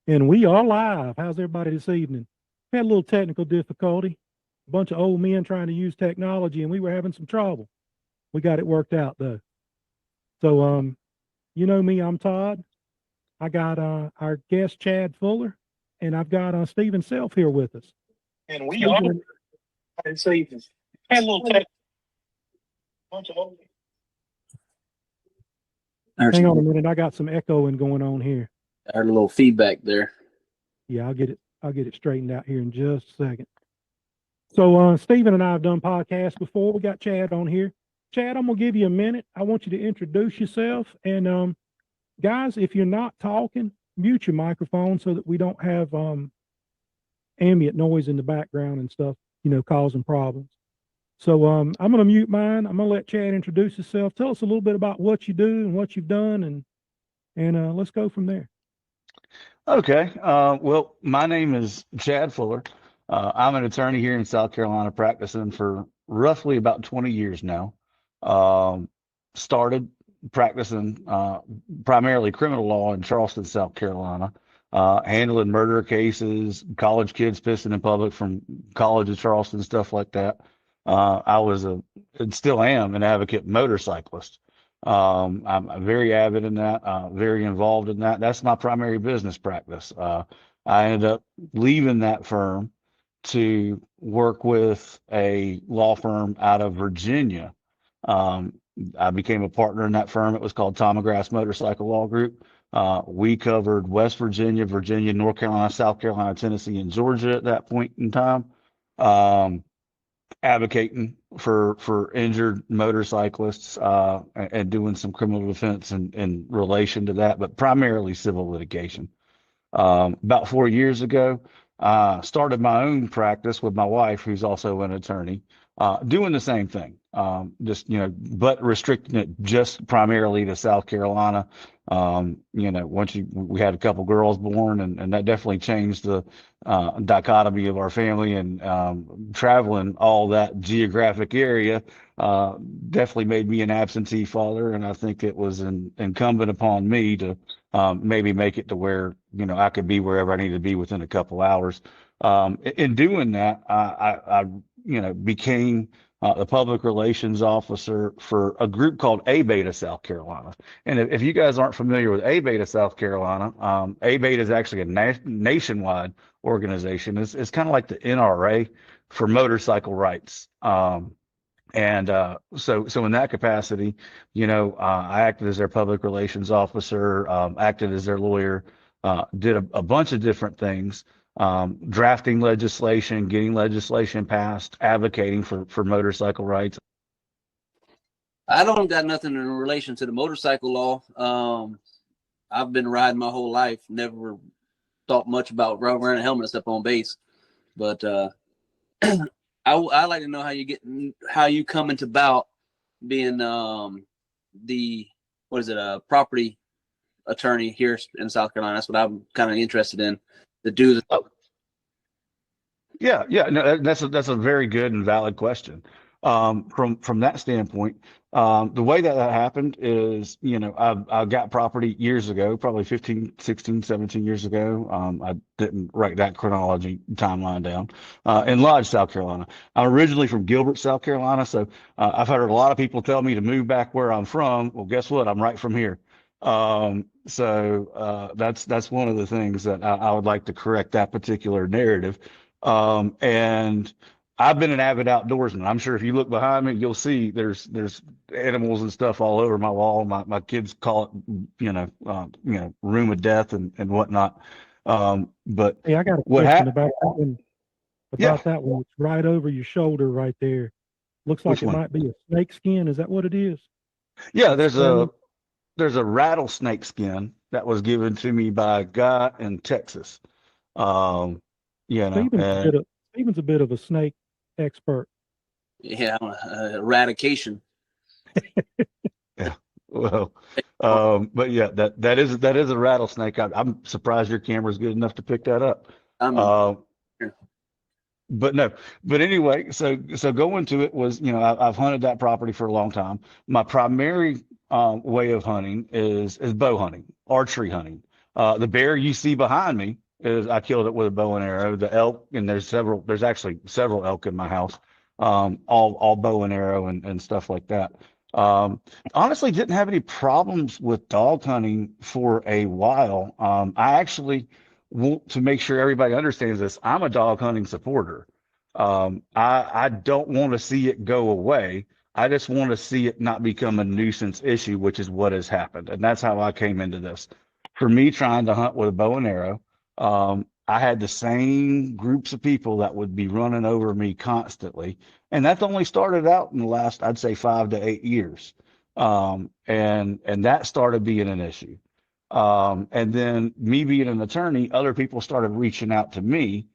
And we are live. How's everybody this evening? Had a little technical difficulty. A bunch of old men trying to use technology, and we were having some trouble. We got it worked out though. So, you know me, I'm Todd. I got our guest Chad Fuller, and I've got Stephen Self here with us. And we are this evening. Had a little bunch of old. Hang on a minute. I got some echoing going on here. I heard a little feedback there. Yeah, I'll get it straightened out here in just a second. So Stephen and I have done podcasts before. We got Chad on here. Chad, I'm gonna give you a minute. I want you to introduce yourself. And guys, if you're not talking, mute your microphone so that we don't have ambient noise in the background and stuff, causing problems. So I'm gonna mute mine. I'm gonna let Chad introduce himself. Tell us a little bit about what you do and what you've done, and let's go from there. Okay. Well, my name is Chad Fuller. I'm an attorney here in South Carolina, practicing for roughly about 20 years now. Started practicing primarily criminal law in Charleston, South Carolina, handling murder cases, college kids pissing in public from College of Charleston, stuff like that. I was and still am an advocate motorcyclist. I'm very avid in that, very involved in that. That's my primary business practice. I ended up leaving that firm to work with a law firm out of Virginia. I became a partner in that firm. It was called Tom McGrath's Motorcycle Law Group. We covered West Virginia, North Carolina, South Carolina, Tennessee, and Georgia at that point in time. Advocating for injured motorcyclists and doing some criminal defense in relation to that, but primarily civil litigation. About 4 years ago, started my own practice with my wife, who's also an attorney, doing the same thing, but restricting it just primarily to South Carolina. Once we had a couple girls born, and that definitely changed the dichotomy of our family, and traveling all that geographic area definitely made me an absentee father. And I think it was incumbent upon me to maybe make it to where, I could be wherever I needed to be within a couple hours. In doing that, I became the public relations officer for a group called A-Beta South Carolina. And if you guys aren't familiar with A-Beta South Carolina, A-Beta is actually a nationwide organization. It's kind of like the NRA for motorcycle rights. So in that capacity, I acted as their public relations officer, acted as their lawyer, did a bunch of different things. Drafting legislation, getting legislation passed, advocating for motorcycle rights. I don't got nothing in relation to the motorcycle law. I've been riding my whole life, never thought much about wearing a helmet and stuff on base. But I like to know how you come into about being a property attorney here in South Carolina. That's what I'm kind of interested in. The dues. Yeah, no, that's a very good and valid question. From that standpoint, the way that happened is, I got property years ago, probably 15, 16, 17 years ago. I didn't write that chronology timeline down. In Lodge, South Carolina. I'm originally from Gilbert, South Carolina, so I've heard a lot of people tell me to move back where I'm from. Well, guess what? I'm right from here. So that's one of the things that I would like to correct, that particular narrative. And I've been an avid outdoorsman. I'm sure if you look behind me, you'll see there's animals and stuff all over my wall. My kids call it, room of death and whatnot. But hey, I got a question about that one. That one. It's right over your shoulder right there. Looks like might be a snake skin. Is that what it is? Yeah, there's a rattlesnake skin that was given to me by a guy in Texas. Stephen's a bit of a snake expert. Yeah, eradication. Yeah. Well, but yeah, that is a rattlesnake. I'm surprised your camera's good enough to pick that up. But anyway, so going to it was, I've hunted that property for a long time. My primary way of hunting is bow hunting, archery hunting. The bear you see behind me I killed it with a bow and arrow. The elk, and there's actually several elk in my house, all bow and arrow and stuff like that. Honestly, didn't have any problems with dog hunting for a while. I actually want to make sure everybody understands this. I'm a dog hunting supporter. I don't want to see it go away. I just want to see it not become a nuisance issue, which is what has happened. And that's how I came into this. For me, trying to hunt with a bow and arrow, I had the same groups of people that would be running over me constantly. And that's only started out in the last, I'd say, 5 to 8 years. And that started being an issue. And then me being an attorney, other people started reaching out to me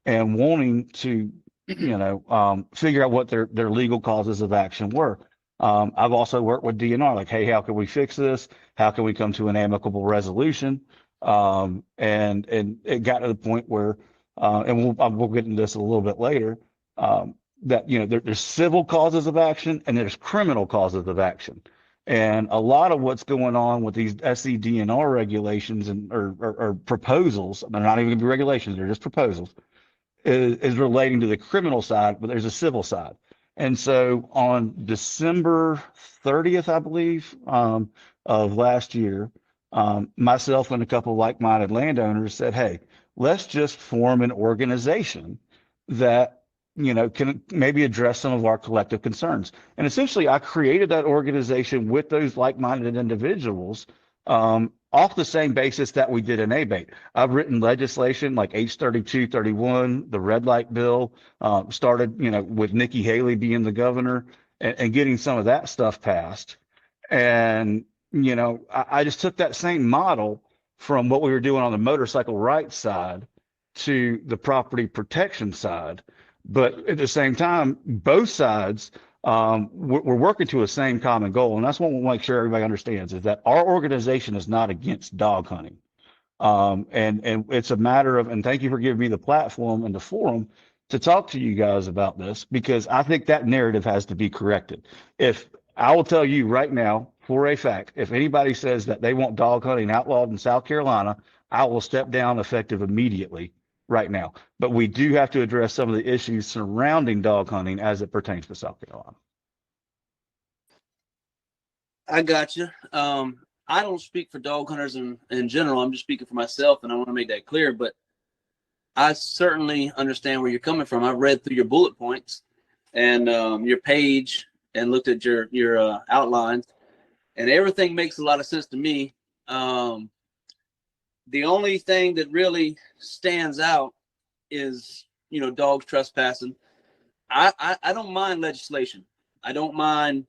and wanting to, figure out what their legal causes of action were. I've also worked with DNR, like, hey, how can we fix this? How can we come to an amicable resolution? And it got to the point where, and we'll get into this a little bit later, that, there's civil causes of action and there's criminal causes of action. And a lot of what's going on with these SCDNR regulations or proposals, they're not even going to be regulations, they're just proposals, is relating to the criminal side, but there's a civil side. And so on December 30th, I believe, of last year, myself and a couple of like-minded landowners said, hey, let's just form an organization that, can maybe address some of our collective concerns. And essentially, I created that organization with those like-minded individuals off the same basis that we did in ABATE. I've written legislation like H3231, the red light bill, started, with Nikki Haley being the governor and getting some of that stuff passed. And, I just took that same model from what we were doing on the motorcycle rights side to the property protection side. But at the same time, both sides, we're working to a same common goal. And that's what we'll make sure everybody understands, is that our organization is not against dog hunting. And it's a matter of, and thank you for giving me the platform and the forum to talk to you guys about this, because I think that narrative has to be corrected. If I will tell you right now, for a fact, if anybody says that they want dog hunting outlawed in South Carolina, I will step down effective immediately right now. But we do have to address some of the issues surrounding dog hunting as it pertains to South Carolina. I got you. I don't speak for dog hunters in general. I'm just speaking for myself, and I want to make that clear. But I certainly understand where you're coming from. I've read through your bullet points and your page and looked at your outlines, and everything makes a lot of sense to me. The only thing that really stands out is, dogs trespassing. I don't mind legislation. I don't mind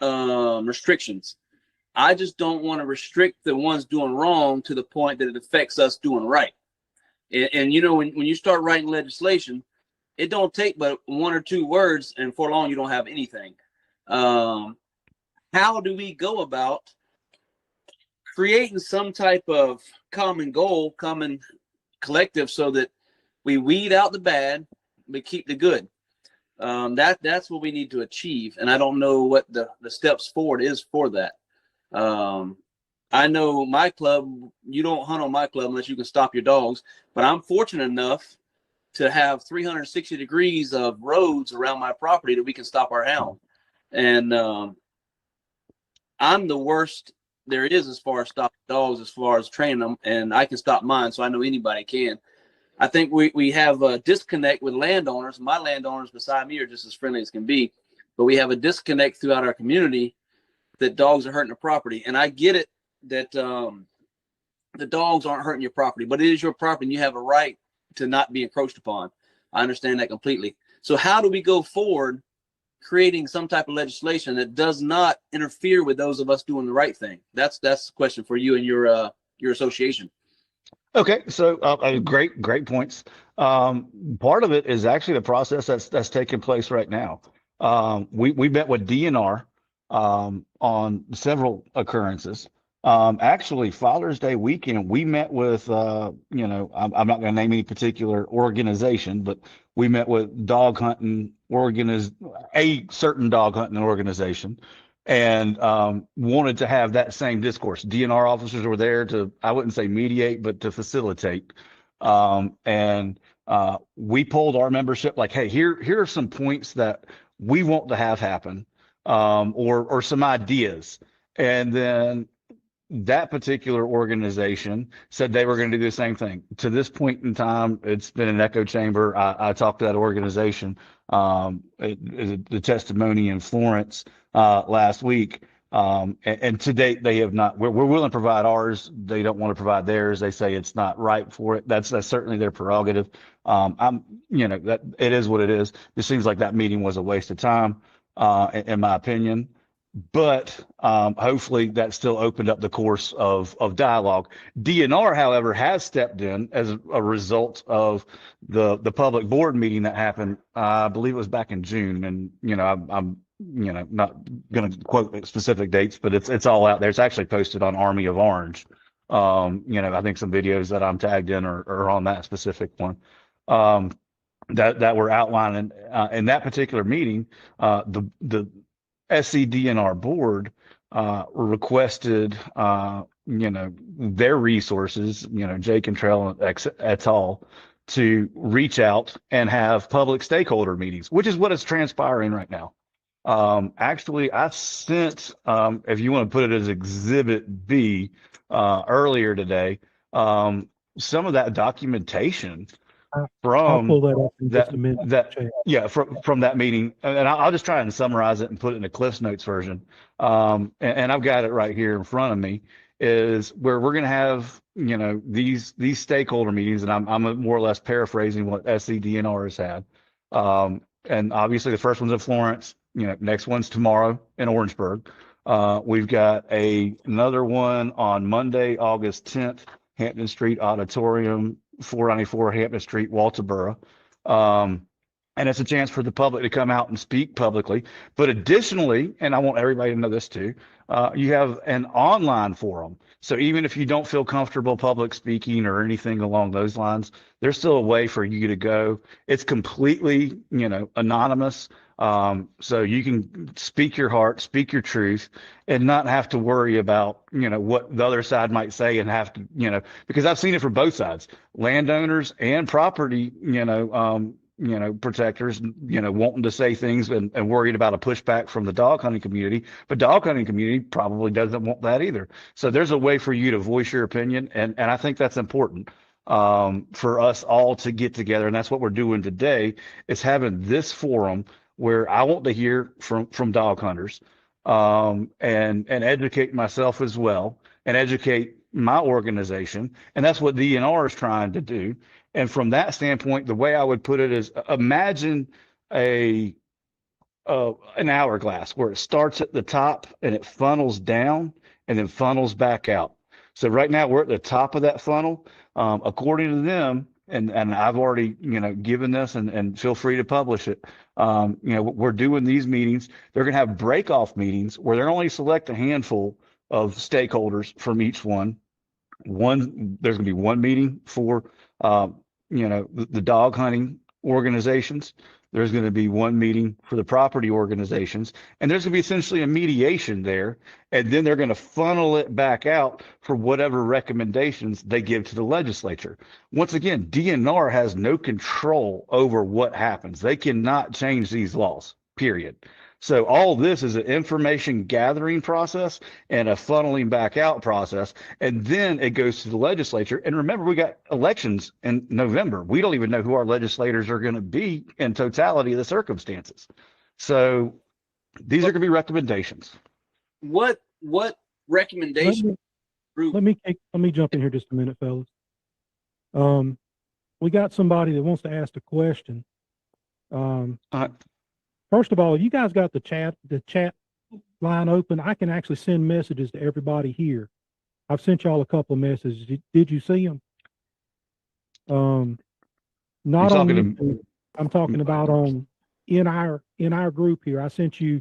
restrictions. I just don't want to restrict the ones doing wrong to the point that it affects us doing right. And when you start writing legislation, it don't take but 1 or 2 words, and for long you don't have anything. How do we go about creating some type of common goal, common collective, so that we weed out the bad, but keep the good? That's what we need to achieve. And I don't know what the steps forward is for that. I know my club, you don't hunt on my club unless you can stop your dogs, but I'm fortunate enough to have 360 degrees of roads around my property that we can stop our hound. And I'm the worst there is as far as stopping dogs, as far as training them, and I can stop mine, so I know anybody can. I think we have a disconnect with landowners. My landowners beside me are just as friendly as can be, but we have a disconnect throughout our community that dogs are hurting the property. And I get it that the dogs aren't hurting your property, but it is your property and you have a right to not be encroached upon. I understand that completely. So how do we go forward creating some type of legislation that does not interfere with those of us doing the right thing? That's the question for you and your association. Okay, so great points. Part of it is actually the process that's taking place right now. We met with DNR on several occurrences. Actually, Father's Day weekend, we met with, I'm not going to name any particular organization, but we met with a certain dog hunting organization. and wanted to have that same discourse. DNR officers were there to, I wouldn't say mediate, but to facilitate. And we polled our membership like, hey, here are some points that we want to have happen, or some ideas. And then that particular organization said they were going to do the same thing. To this point in time, it's been an echo chamber. I talked to that organization, the testimony in Florence last week. And to date, they have not. We're willing to provide ours. They don't want to provide theirs. They say it's not right for it. That's certainly their prerogative. That it is what it is. It seems like that meeting was a waste of time, in my opinion. But hopefully that still opened up the course of dialogue. DNR, however, has stepped in as a result of the public board meeting that happened. I believe it was back in June, and I'm not going to quote specific dates, but it's all out there. It's actually posted on Army of Orange. I think some videos that I'm tagged in are on that specific one. That were outlining in that particular meeting. The SCDNR board requested, their resources, Jake Cantrell et al., to reach out and have public stakeholder meetings, which is what is transpiring right now. Actually, I sent, if you want to put it as Exhibit B, earlier today, some of that documentation I'll from pull that up in just a minute. from that meeting, and I'll just try and summarize it and put it in a Cliff's Notes version. And I've got it right here in front of me, is where we're going to have these stakeholder meetings, and I'm more or less paraphrasing what SCDNR has had. And obviously the first one's in Florence. Next one's tomorrow in Orangeburg. We've got another one on Monday, August 10th, Hampton Street Auditorium, 494 Hampton Street, Walterboro. And it's a chance for the public to come out and speak publicly. But additionally, and I want everybody to know this too, you have an online forum. So even if you don't feel comfortable public speaking or anything along those lines, there's still a way for you to go. It's completely, anonymous. So you can speak your heart, speak your truth, and not have to worry about, what the other side might say, and have to, because I've seen it from both sides, landowners and property, protectors, wanting to say things and worried about a pushback from the dog hunting community, but dog hunting community probably doesn't want that either. So there's a way for you to voice your opinion. And I think that's important, for us all to get together. And that's what we're doing today, is having this forum where I want to hear from dog hunters, and educate myself as well, and educate my organization. And that's what DNR is trying to do. And from that standpoint, the way I would put it is, imagine an hourglass where it starts at the top and it funnels down and then funnels back out. So right now we're at the top of that funnel. According to them, and I've already, given this, and feel free to publish it. We're doing these meetings. They're going to have break-off meetings where they're only select a handful of stakeholders from each one. There's going to be one meeting for, the dog hunting organizations. There's going to be one meeting for the property organizations, and there's going to be essentially a mediation there. And then they're going to funnel it back out for whatever recommendations they give to the legislature. Once again, DNR has no control over what happens. They cannot change these laws, period. So all this is an information gathering process and a funneling back out process. And then it goes to the legislature. And remember, we got elections in November. We don't even know who our legislators are going to be in totality of the circumstances. So these are going to be recommendations. What recommendation? Let me jump in here just a minute, fellas. We got somebody that wants to ask a question. First of all, you guys got the chat line open. I can actually send messages to everybody here. I've sent y'all a couple of messages. Did you see them? Not on YouTube. I'm talking about in our group here. I sent you,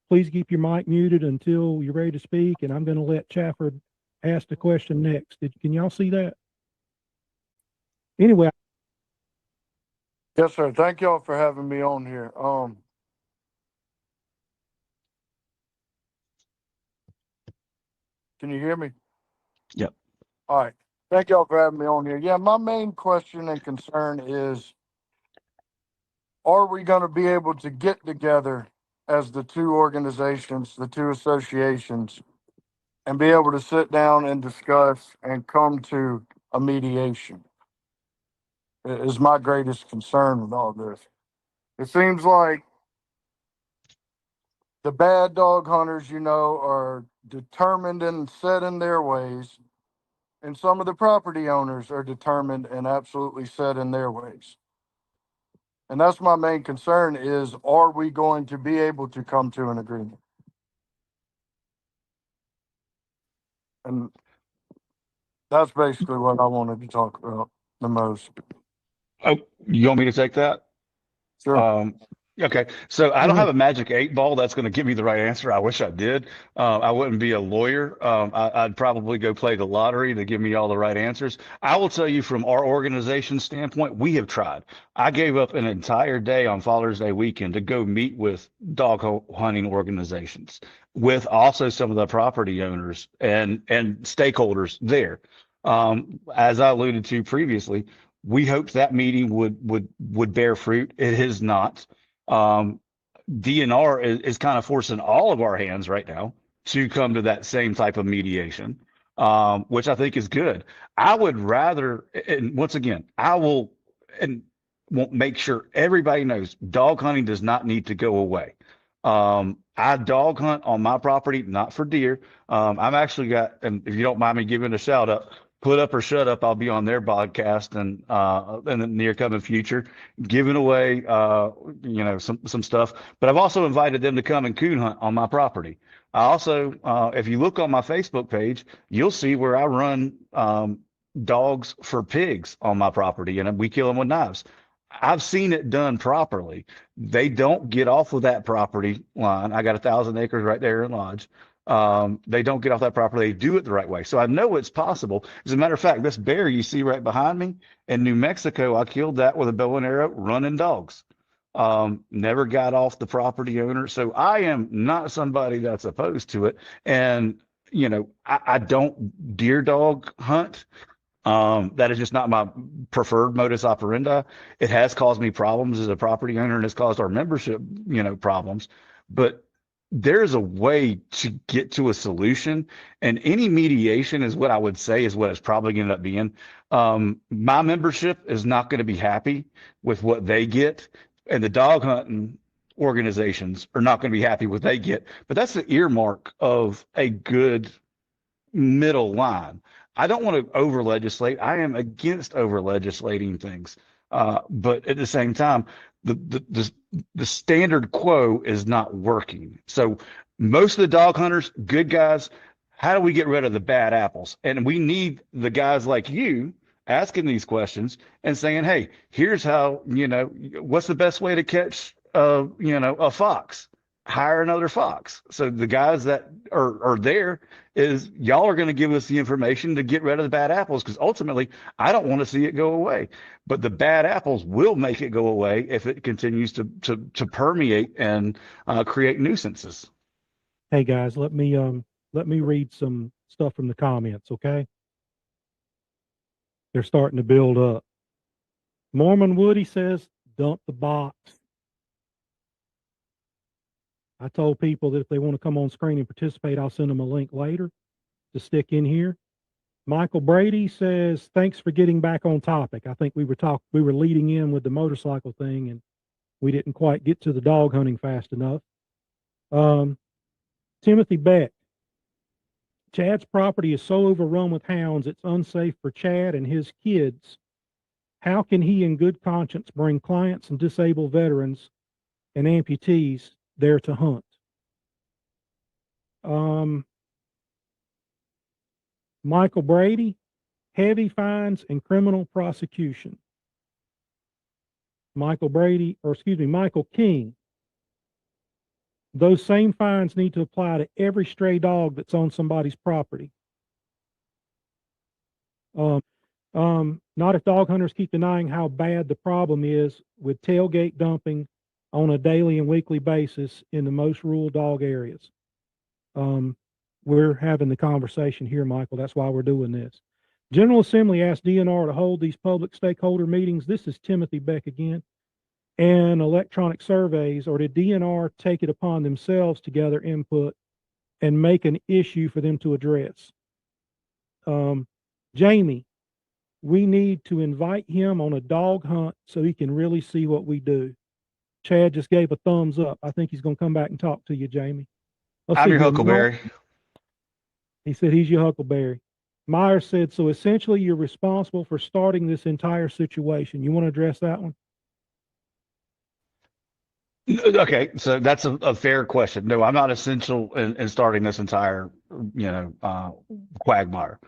please keep your mic muted until you're ready to speak, and I'm going to let Chafford ask the question next. Can y'all see that? Anyway. Yes, sir. Thank y'all for having me on here. Can you hear me? Yep. All right. Thank y'all for having me on here. Yeah, my main question and concern is, are we going to be able to get together as the two organizations, the two associations, and be able to sit down and discuss and come to a mediation? Is my greatest concern with all this. It seems like the bad dog hunters, are determined and set in their ways, and some of the property owners are determined and absolutely set in their ways. And that's my main concern is, are we going to be able to come to an agreement? And that's basically what I wanted to talk about the most. Oh, you want me to take that? Sure. Okay. So I don't have a magic 8 ball that's going to give me the right answer. I wish I did. I wouldn't be a lawyer. I'd probably go play the lottery to give me all the right answers. I will tell you from our organization standpoint, we have tried. I gave up an entire day on Father's Day weekend to go meet with dog hunting organizations, with also some of the property owners and stakeholders there. As I alluded to previously, we hoped that meeting would bear fruit. It has not. DNR is kind of forcing all of our hands right now to come to that same type of mediation, which I think is good. I would rather, and once again, I will won't make sure everybody knows dog hunting does not need to go away. I dog hunt on my property, not for deer. I've actually got, and if you don't mind me giving a shout out, Put Up or Shut Up, I'll be on their podcast and in the near coming future, giving away some stuff. But I've also invited them to come and coon hunt on my property. I also, if you look on my Facebook page, you'll see where I run dogs for pigs on my property, and we kill them with knives. I've seen it done properly. They don't get off of that property line. I got 1,000 acres right there in Lodge. They don't get off that property. They do it the right way. So I know it's possible. As a matter of fact, this bear you see right behind me in New Mexico, I killed that with a bow and arrow running dogs. Never got off the property owner. So I am not somebody that's opposed to it. And, I don't deer dog hunt. That is just not my preferred modus operandi. It has caused me problems as a property owner and has caused our membership, problems. But there's a way to get to a solution, and any mediation is what I would say is what it's probably going to end up being. My membership is not going to be happy with what they get, and the dog hunting organizations are not going to be happy with what they get. But that's the earmark of a good middle line. I don't want to over legislate. I am against over legislating things. But at the same time, the standard quo is not working. So most of the dog hunters, good guys, how do we get rid of the bad apples? And we need the guys like you asking these questions and saying, hey, here's how, what's the best way to catch, a fox? Hire another fox. So the guys that are there is y'all are going to give us the information to get rid of the bad apples, because ultimately I don't want to see it go away. But the bad apples will make it go away if it continues to permeate and create nuisances. Hey guys, let me read some stuff from the comments, okay? They're starting to build up. Mormon Woody says, dump the box. I told people that if they want to come on screen and participate, I'll send them a link later to stick in here. Michael Brady says, thanks for getting back on topic. I think we were leading in with the motorcycle thing, and we didn't quite get to the dog hunting fast enough. Timothy Beck, Chad's property is so overrun with hounds, it's unsafe for Chad and his kids. How can he in good conscience bring clients and disabled veterans and amputees there to hunt? Michael Brady, heavy fines and criminal prosecution. Michael King, those same fines need to apply to every stray dog that's on somebody's property. Not if dog hunters keep denying how bad the problem is with tailgate dumping on a daily and weekly basis in the most rural dog areas. we're having the conversation here, Michael. That's why we're doing this. General Assembly asked DNR to hold these public stakeholder meetings. This is Timothy Beck again. And electronic surveys, or did DNR take it upon themselves to gather input and make an issue for them to address? Jamie, we need to invite him on a dog hunt so he can really see what we do. Chad just gave a thumbs up. I think he's going to come back and talk to you, Jamie. I'm your Huckleberry. He said he's your Huckleberry. Meyer said, so essentially you're responsible for starting this entire situation. You want to address that one? Okay, so that's a fair question. No, I'm not essential in starting this entire, quagmire.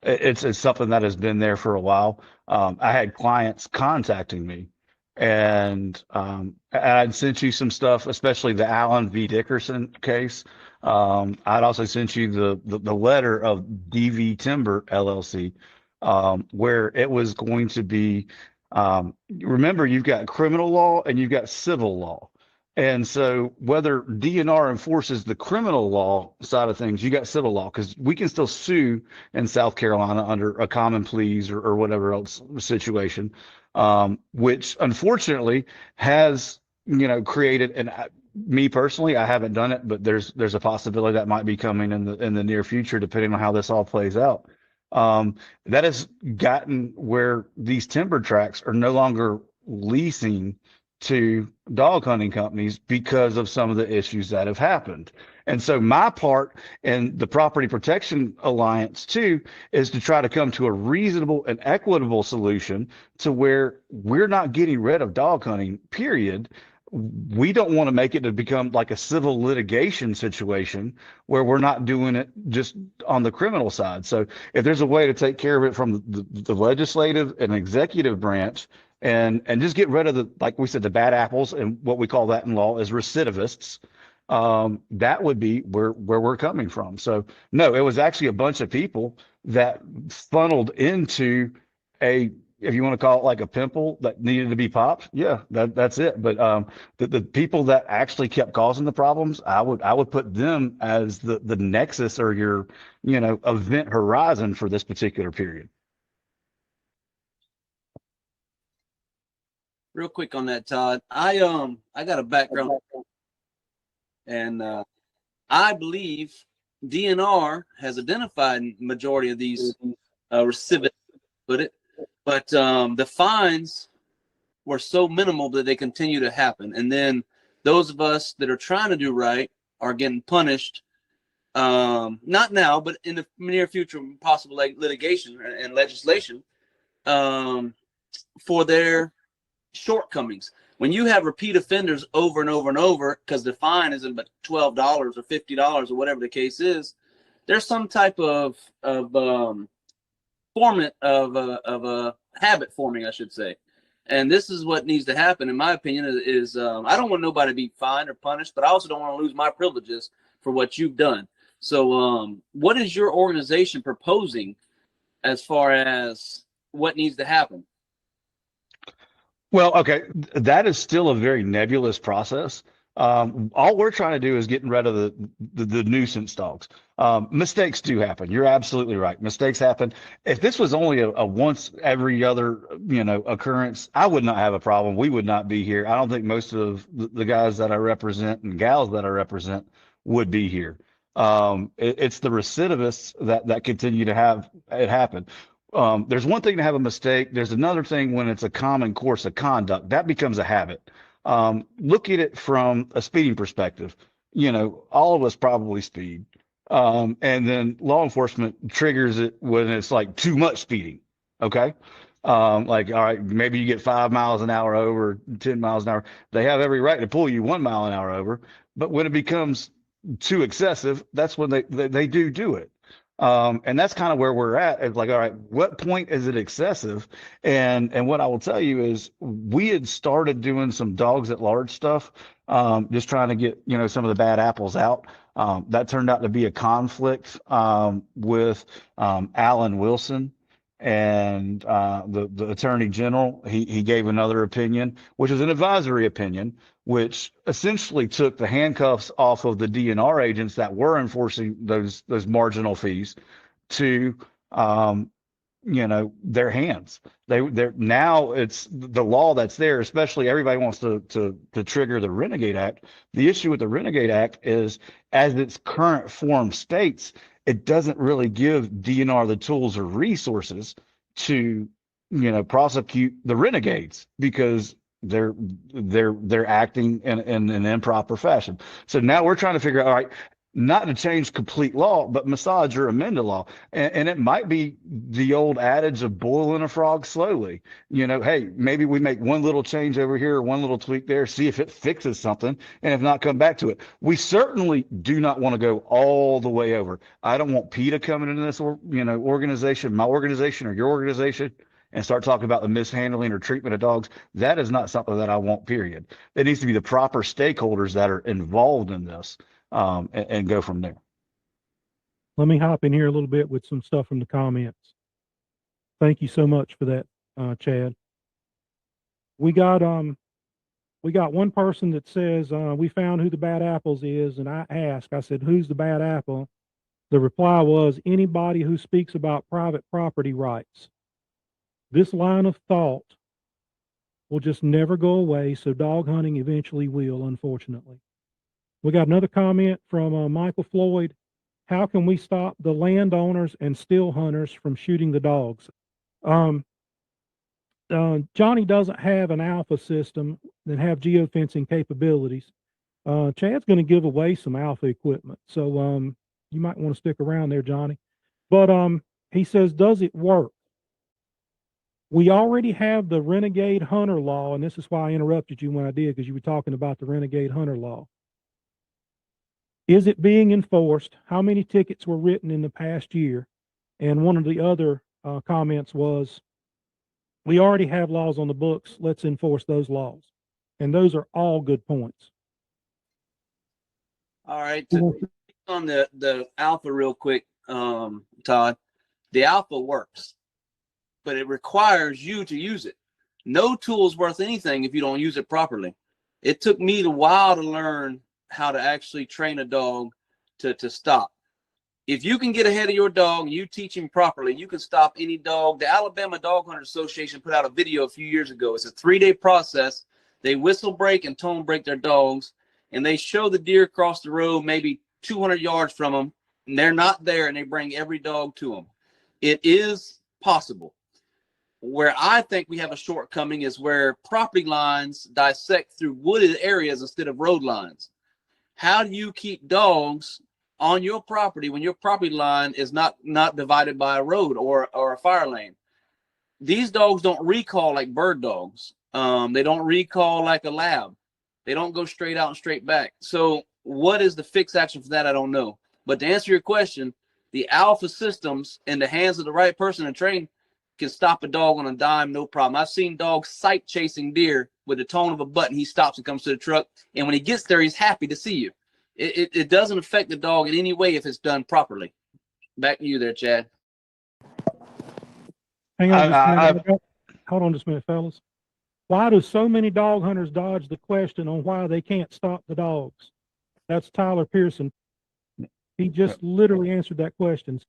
It's something that has been there for a while. I had clients contacting me, and I'd sent you some stuff, especially the Allen v. Dickerson case. I'd also sent you the letter of DV Timber LLC, where it was going to be. Remember, you've got criminal law and you've got civil law. And so whether DNR enforces the criminal law side of things, you got civil law, because we can still sue in South Carolina under a common pleas or whatever else situation, which unfortunately has, created, and me personally, I haven't done it, but there's a possibility that might be coming in the near future, depending on how this all plays out. That has gotten where these timber tracts are no longer leasing to dog hunting companies because of some of the issues that have happened. And so my part in the Property Protection Alliance too is to try to come to a reasonable and equitable solution to where we're not getting rid of dog hunting, period. We don't want to make it to become like a civil litigation situation where we're not doing it just on the criminal side. So if there's a way to take care of it from the legislative and executive branch and just get rid of the, like we said, the bad apples, and what we call that in law is recidivists, that would be where we're coming from. So no, it was actually a bunch of people that funneled into if you want to call it like a pimple that needed to be popped, yeah, that's it. But the people that actually kept causing the problems, I would put them as the nexus or your event horizon for this particular period. Real quick on that, Todd. I got a background, and I believe DNR has identified majority of these recidivists, but the fines were so minimal that they continue to happen. And then those of us that are trying to do right are getting punished, not now, but in the near future, possible litigation and legislation for their shortcomings. When you have repeat offenders over and over and over, because the fine isn't but $12 or $50 or whatever the case is, there's some type of a habit forming, I should say. And this is what needs to happen, in my opinion, is I don't want nobody to be fined or punished, but I also don't want to lose my privileges for what you've done. So what is your organization proposing as far as what needs to happen? Well, okay, that is still a very nebulous process. All we're trying to do is getting rid of the nuisance dogs. Mistakes do happen. You're absolutely right. Mistakes happen. If this was only a once every other, occurrence, I would not have a problem. We would not be here. I don't think most of the guys that I represent and gals that I represent would be here. It's the recidivists that continue to have it happen. There's one thing to have a mistake. There's another thing when it's a common course of conduct. That becomes a habit. Look at it from a speeding perspective. All of us probably speed. And then law enforcement triggers it when it's like too much speeding. Okay. Like, all right, maybe you get 5 miles an hour over, 10 miles an hour. They have every right to pull you 1 mile an hour over. But when it becomes too excessive, that's when they do it. And that's kind of where we're at. It's like, all right, what point is it excessive? And what I will tell you is we had started doing some dogs at large stuff, just trying to get, some of the bad apples out. That turned out to be a conflict with Alan Wilson and the Attorney General. He gave another opinion, which is an advisory opinion. which essentially took the handcuffs off of the DNR agents that were enforcing those marginal fees to their hands. They're now it's the law that's there, especially everybody wants to trigger the Renegade Act. The issue with the Renegade Act is, as its current form states, it doesn't really give DNR the tools or resources to prosecute the renegades, because they're acting in an improper fashion. So now we're trying to figure out, all right, not to change complete law, but massage or amend the law. And it might be the old adage of boiling a frog slowly. Hey, maybe we make one little change over here, one little tweak there, see if it fixes something, and if not, come back to it. We certainly do not want to go all the way over. I don't want PETA coming into this, organization, my organization or your organization, and start talking about the mishandling or treatment of dogs. That is not something that I want, period. It needs to be the proper stakeholders that are involved in this. And go from there. Let me hop in here a little bit with some stuff from the comments. Thank you so much for that, Chad. We got one person that says, we found who the bad apples is, and I said, who's the bad apple? The reply was, anybody who speaks about private property rights. This line of thought will just never go away, so dog hunting eventually will, unfortunately. We got another comment from Michael Floyd. How can we stop the landowners and still hunters from shooting the dogs? Johnny doesn't have an alpha system that have geofencing capabilities. Chad's going to give away some alpha equipment, so you might want to stick around there, Johnny. But he says, does it work? We already have the Renegade Hunter Law, and this is why I interrupted you when I did, because you were talking about the Renegade Hunter Law. Is it being enforced? How many tickets were written in the past year? And one of the other comments was, we already have laws on the books. Let's enforce those laws. And those are all good points. All right. On the alpha real quick, Todd, the alpha works, but it requires you to use it. No tool is worth anything if you don't use it properly. It took me a while to learn how to actually train a dog to stop. If you can get ahead of your dog and you teach him properly, you can stop any dog. The Alabama Dog Hunters Association put out a video a few years ago. It's a 3-day process. They whistle break and tone break their dogs, and they show the deer across the road, maybe 200 yards from them, and they're not there, and they bring every dog to them. It is possible. Where I think we have a shortcoming is where property lines dissect through wooded areas instead of road lines. How do you keep dogs on your property when your property line is not divided by a road or a fire lane? These dogs don't recall like bird dogs. They don't recall like a lab. They don't go straight out and straight back. So what is the fixed action for that? I don't know. But to answer your question, the alpha systems in the hands of the right person and trained can stop a dog on a dime, no problem. I've seen dogs sight chasing deer with the tone of a button. He stops and comes to the truck, and when he gets there, he's happy to see you. It doesn't affect the dog in any way if it's done properly. Back to you there, Chad. Hang on just a minute. Hold on just a minute, fellas. Why do so many dog hunters dodge the question on why they can't stop the dogs? That's Tyler Pearson. He just literally answered that question.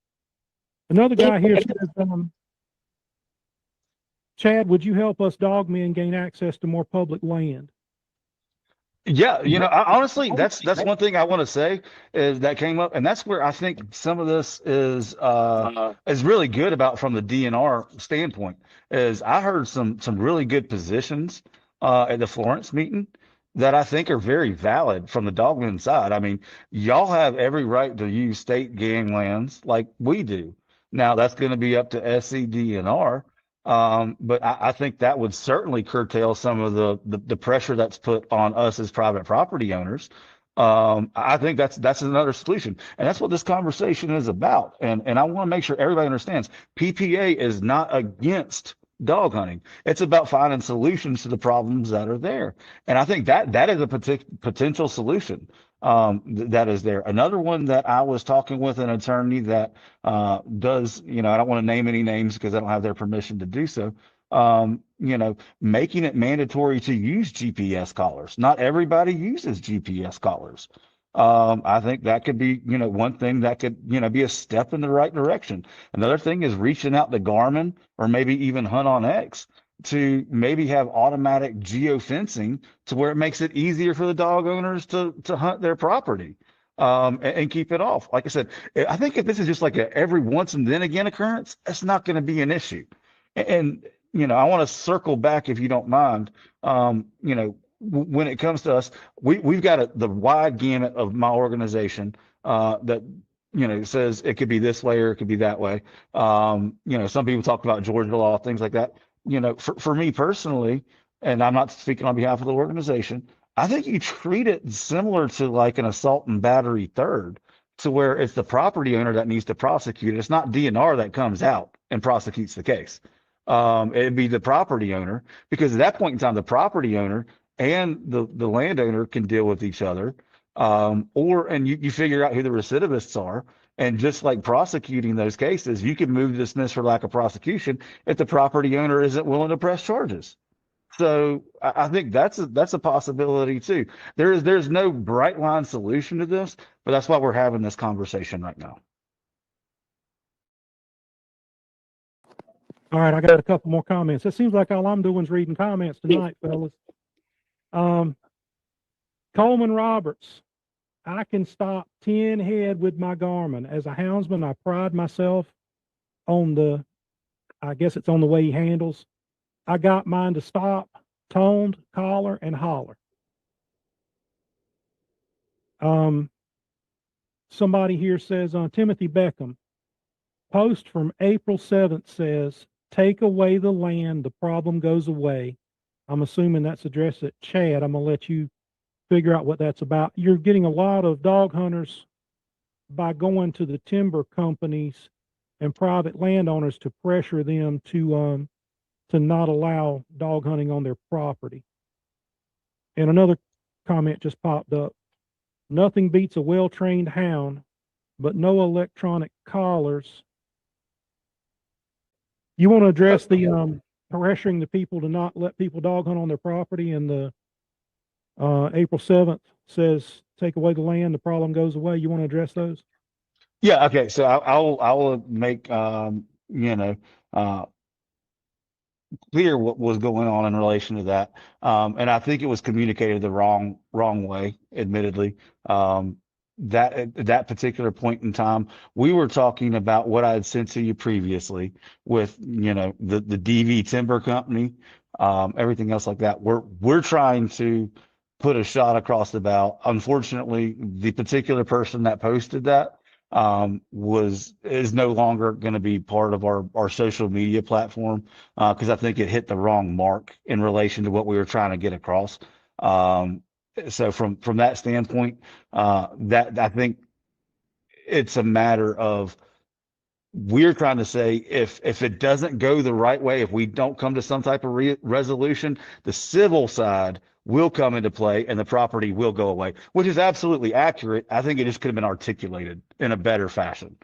Another guy here says, Chad, would you help us dog men gain access to more public land? Yeah, honestly, that's one thing I want to say is that came up, and that's where I think some of this is really good about from the DNR standpoint. Is I heard some really good positions at the Florence meeting that I think are very valid from the dogman side. I mean, y'all have every right to use state ganglands like we do. Now that's going to be up to SCDNR. But I think that would certainly curtail some of the pressure that's put on us as private property owners. I think that's another solution, and that's what this conversation is about. And I want to make sure everybody understands PPA is not against dog hunting. It's about finding solutions to the problems that are there. And I think that is a potential solution. that is there. Another one that I was talking with an attorney that does, I don't want to name any names because I don't have their permission to do so. Making it mandatory to use GPS collars. Not everybody uses GPS collars. I think that could be, one thing that could, be a step in the right direction. Another thing is reaching out to Garmin or maybe even Hunt on X to maybe have automatic geofencing to where it makes it easier for the dog owners to hunt their property and keep it off. Like I said, I think if this is just like a every once and then again occurrence, it's not going to be an issue. And I want to circle back, if you don't mind, when it comes to us, we've got the wide gamut of my organization that says it could be this way or it could be that way. Some people talk about Georgia law, things like that. For me personally, and I'm not speaking on behalf of the organization, I think you treat it similar to like an assault and battery third, to where it's the property owner that needs to prosecute it. It's not DNR that comes out and prosecutes the case. It'd be the property owner, because at that point in time, the property owner and the landowner can deal with each other. And you figure out who the recidivists are. And just like prosecuting those cases, you can move to dismiss for lack of prosecution if the property owner isn't willing to press charges. So I think that's a possibility too. There's no bright line solution to this, but that's why we're having this conversation right now. All right, I got a couple more comments. It seems like all I'm doing is reading comments tonight, fellas. Coleman Roberts, I can stop 10 head with my Garmin. As a houndsman, I pride myself on I guess it's on the way he handles. I got mine to stop, toned, collar, and holler. Somebody here says, Timothy Beckham, post from April 7th says, take away the land, the problem goes away. I'm assuming that's addressed at Chad. I'm going to let you figure out what that's about. You're getting a lot of dog hunters by going to the timber companies and private landowners to pressure them to not allow dog hunting on their property. And another comment just popped up. Nothing beats a well-trained hound, but no electronic collars. You want to address the pressuring the people to not let people dog hunt on their property, and the April 7th says take away the land, the problem goes away. You want to address those? Yeah. Okay. So I'll make clear what was going on in relation to that, and I think it was communicated the wrong way. Admittedly, that particular point in time, we were talking about what I had sent to you previously with the DV Timber Company, everything else like that. We're trying to put a shot across the bow. Unfortunately, the particular person that posted that is no longer going to be part of our social media platform, because I think it hit the wrong mark in relation to what we were trying to get across. So from that standpoint, that I think it's a matter of, we're trying to say if it doesn't go the right way, if we don't come to some type of resolution, the civil side will come into play and the property will go away, which is absolutely accurate. I think it just could have been articulated in a better fashion.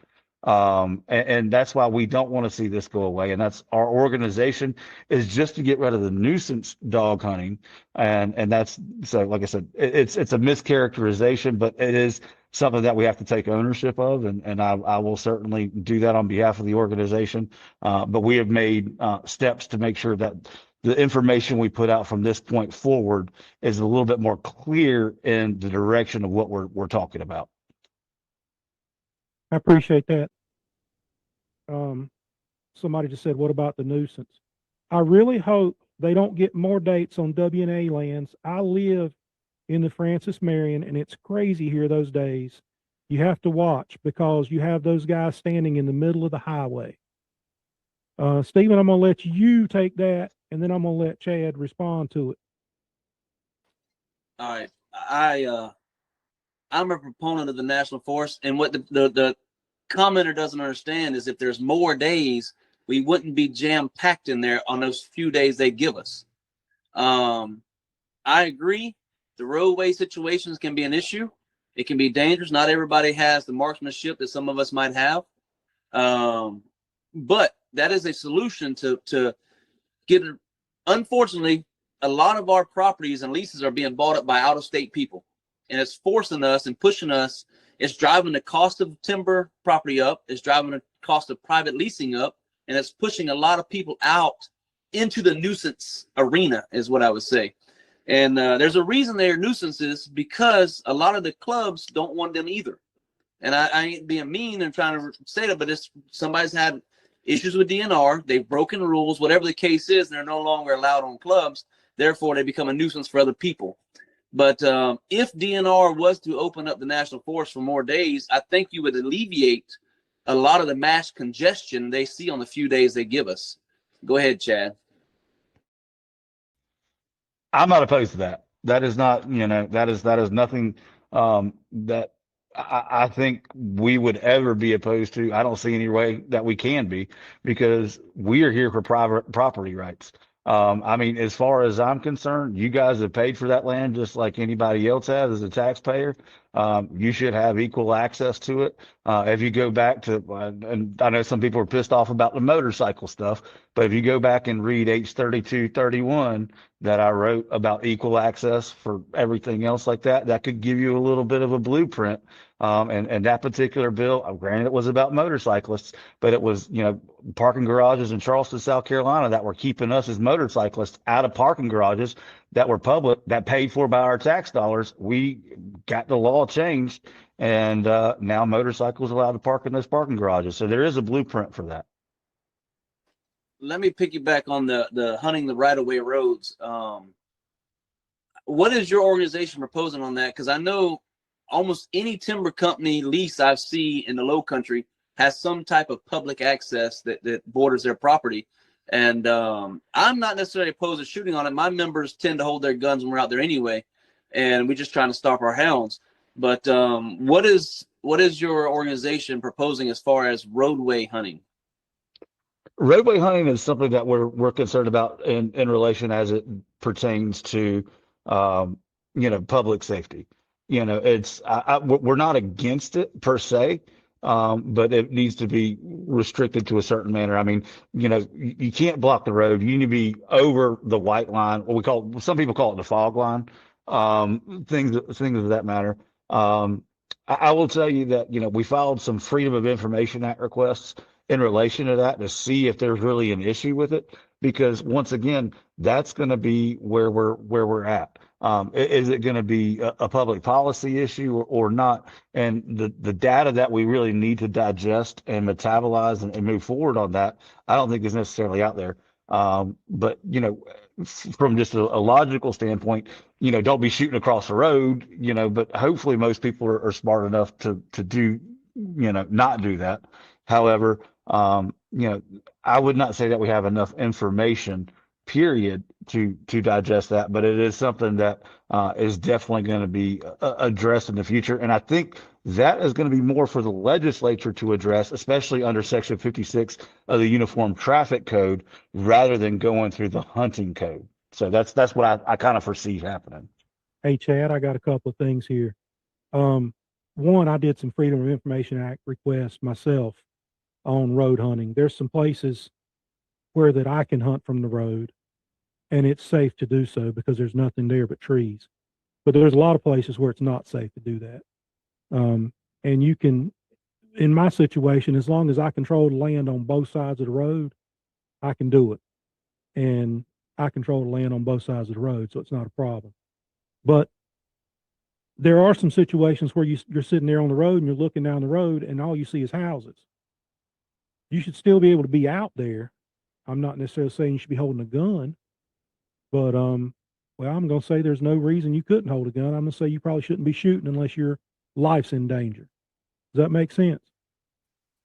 And that's why we don't want to see this go away. And that's our organization, is just to get rid of the nuisance dog hunting. And that's, so like I said, it's a mischaracterization, but it is something that we have to take ownership of. And I will certainly do that on behalf of the organization. But we have made steps to make sure that the information we put out from this point forward is a little bit more clear in the direction of what we're talking about. I appreciate that. Somebody just said, what about the nuisance? I really hope they don't get more dates on W&A lands. I live in the Francis Marion, and it's crazy here those days. You have to watch, because you have those guys standing in the middle of the highway. Stephen, I'm going to let you take that, and then I'm going to let Chad respond to it. All right. I'm a proponent of the national forest, and what the commenter doesn't understand is if there's more days, we wouldn't be jam-packed in there on those few days they give us. I agree. The roadway situations can be an issue. It can be dangerous. Not everybody has the marksmanship that some of us might have. But that is a solution to get it. Unfortunately, a lot of our properties and leases are being bought up by out-of-state people, and it's forcing us and pushing us. It's driving the cost of timber property up. It's driving the cost of private leasing up, and it's pushing a lot of people out into the nuisance arena, is what I would say. And there's a reason they're nuisances, because a lot of the clubs don't want them either. And I ain't being mean and trying to say that, but it's somebody's had issues with DNR. They've broken rules, whatever the case is, and they're no longer allowed on clubs. Therefore, they become a nuisance for other people. But if DNR was to open up the National Forest for more days, I think you would alleviate a lot of the mass congestion they see on the few days they give us. Go ahead, Chad. I'm not opposed to that. That is not, that is nothing that I think we would ever be opposed to. I don't see any way that we can be, because we are here for private property rights. I mean, as far as I'm concerned, you guys have paid for that land just like anybody else has as a taxpayer. You should have equal access to it. If you go back to, and I know some people are pissed off about the motorcycle stuff, but if you go back and read H3231 that I wrote about equal access for everything else like that, that could give you a little bit of a blueprint. And that particular bill, granted it was about motorcyclists, but it was, parking garages in Charleston, South Carolina that were keeping us as motorcyclists out of parking garages that were public, that paid for by our tax dollars. We got the law changed, and now motorcycles are allowed to park in those parking garages. So there is a blueprint for that. Let me piggyback on the hunting the right-of-way roads. What is your organization proposing on that? Because I know almost any timber company lease I've seen in the low country has some type of public access that borders their property. And I'm not necessarily opposed to shooting on it. My members tend to hold their guns when we're out there anyway, and we're just trying to stop our hounds. But what is your organization proposing as far as roadway hunting? Roadway hunting is something that we're concerned about in relation as it pertains to public safety. We're not against it per se, but it needs to be restricted to a certain manner. I mean, you can't block the road. You need to be over the white line, what some people call it the fog line, things of that matter. I will tell you that, we filed some Freedom of Information Act requests in relation to that to see if there's really an issue with it, because once again, that's going to be where we're at. Is it going to be a public policy issue or not? And the data that we really need to digest and metabolize and move forward on that, I don't think is necessarily out there. But from just a logical standpoint, don't be shooting across the road, but hopefully most people are smart enough to do, not do that. However, I would not say that we have enough information, period, to digest that, but it is something that is definitely going to be addressed in the future. And I think that is going to be more for the legislature to address, especially under Section 56 of the Uniform Traffic Code, rather than going through the hunting code. So that's what I kind of foresee happening. Hey, Chad, I got a couple of things here. One, I did some Freedom of Information Act requests myself on road hunting. There's some places where that I can hunt from the road, and it's safe to do so because there's nothing there but trees. But there's a lot of places where it's not safe to do that. And you can, in my situation, as long as I control the land on both sides of the road, I can do it. And I control the land on both sides of the road, so it's not a problem. But there are some situations where you're sitting there on the road and you're looking down the road and all you see is houses. You should still be able to be out there. I'm not necessarily saying you should be holding a gun, but I'm going to say there's no reason you couldn't hold a gun. I'm going to say you probably shouldn't be shooting unless your life's in danger. Does that make sense?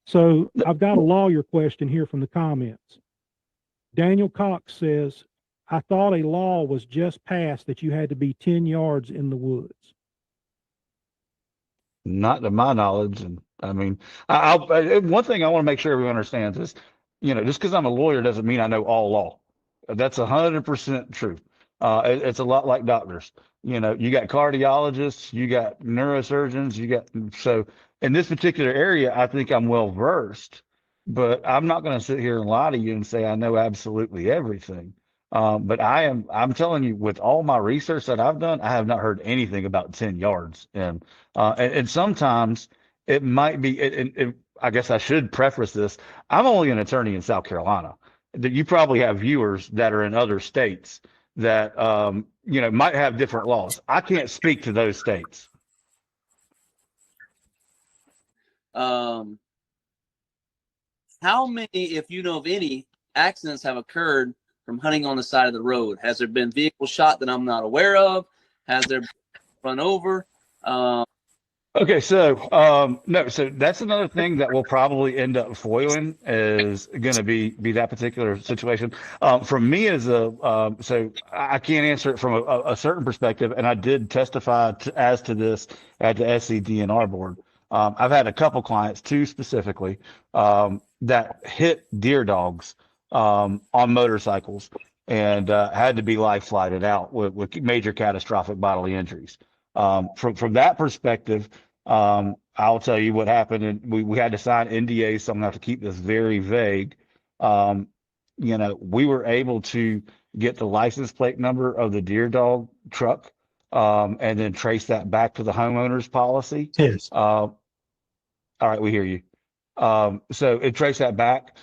So I've got a lawyer question here from the comments. Daniel Cox says, I thought a law was just passed that you had to be 10 yards in the woods. Not to my knowledge. And I mean, one thing I want to make sure everyone understands is, just because I'm a lawyer doesn't mean I know all law. That's 100% true. It's a lot like doctors. You know, you got cardiologists, you got neurosurgeons, so in this particular area, I think I'm well versed, but I'm not going to sit here and lie to you and say I know absolutely everything. But I'm telling you, with all my research that I've done, I have not heard anything about 10 yards. And sometimes it might be, I guess I should preface this. I'm only an attorney in South Carolina. That you probably have viewers that are in other states that, might have different laws. I can't speak to those states. How many, if you know of any, accidents have occurred from hunting on the side of the road? Has there been vehicle shot that I'm not aware of? Has there been run over? Okay, so no, so that's another thing that we'll probably end up foiling is going to be that particular situation. For me so I can't answer it from a certain perspective, and I did testify as to this at the SCDNR board. I've had a couple clients, two specifically, that hit deer dogs on motorcycles and had to be life flighted out with major catastrophic bodily injuries. From that perspective, I'll tell you what happened, and we had to sign NDAs, so I'm gonna have to keep this very vague. We were able to get the license plate number of the deer dog truck, and then trace that back to the homeowner's policy. Yes. All right, we hear you. So it traced that back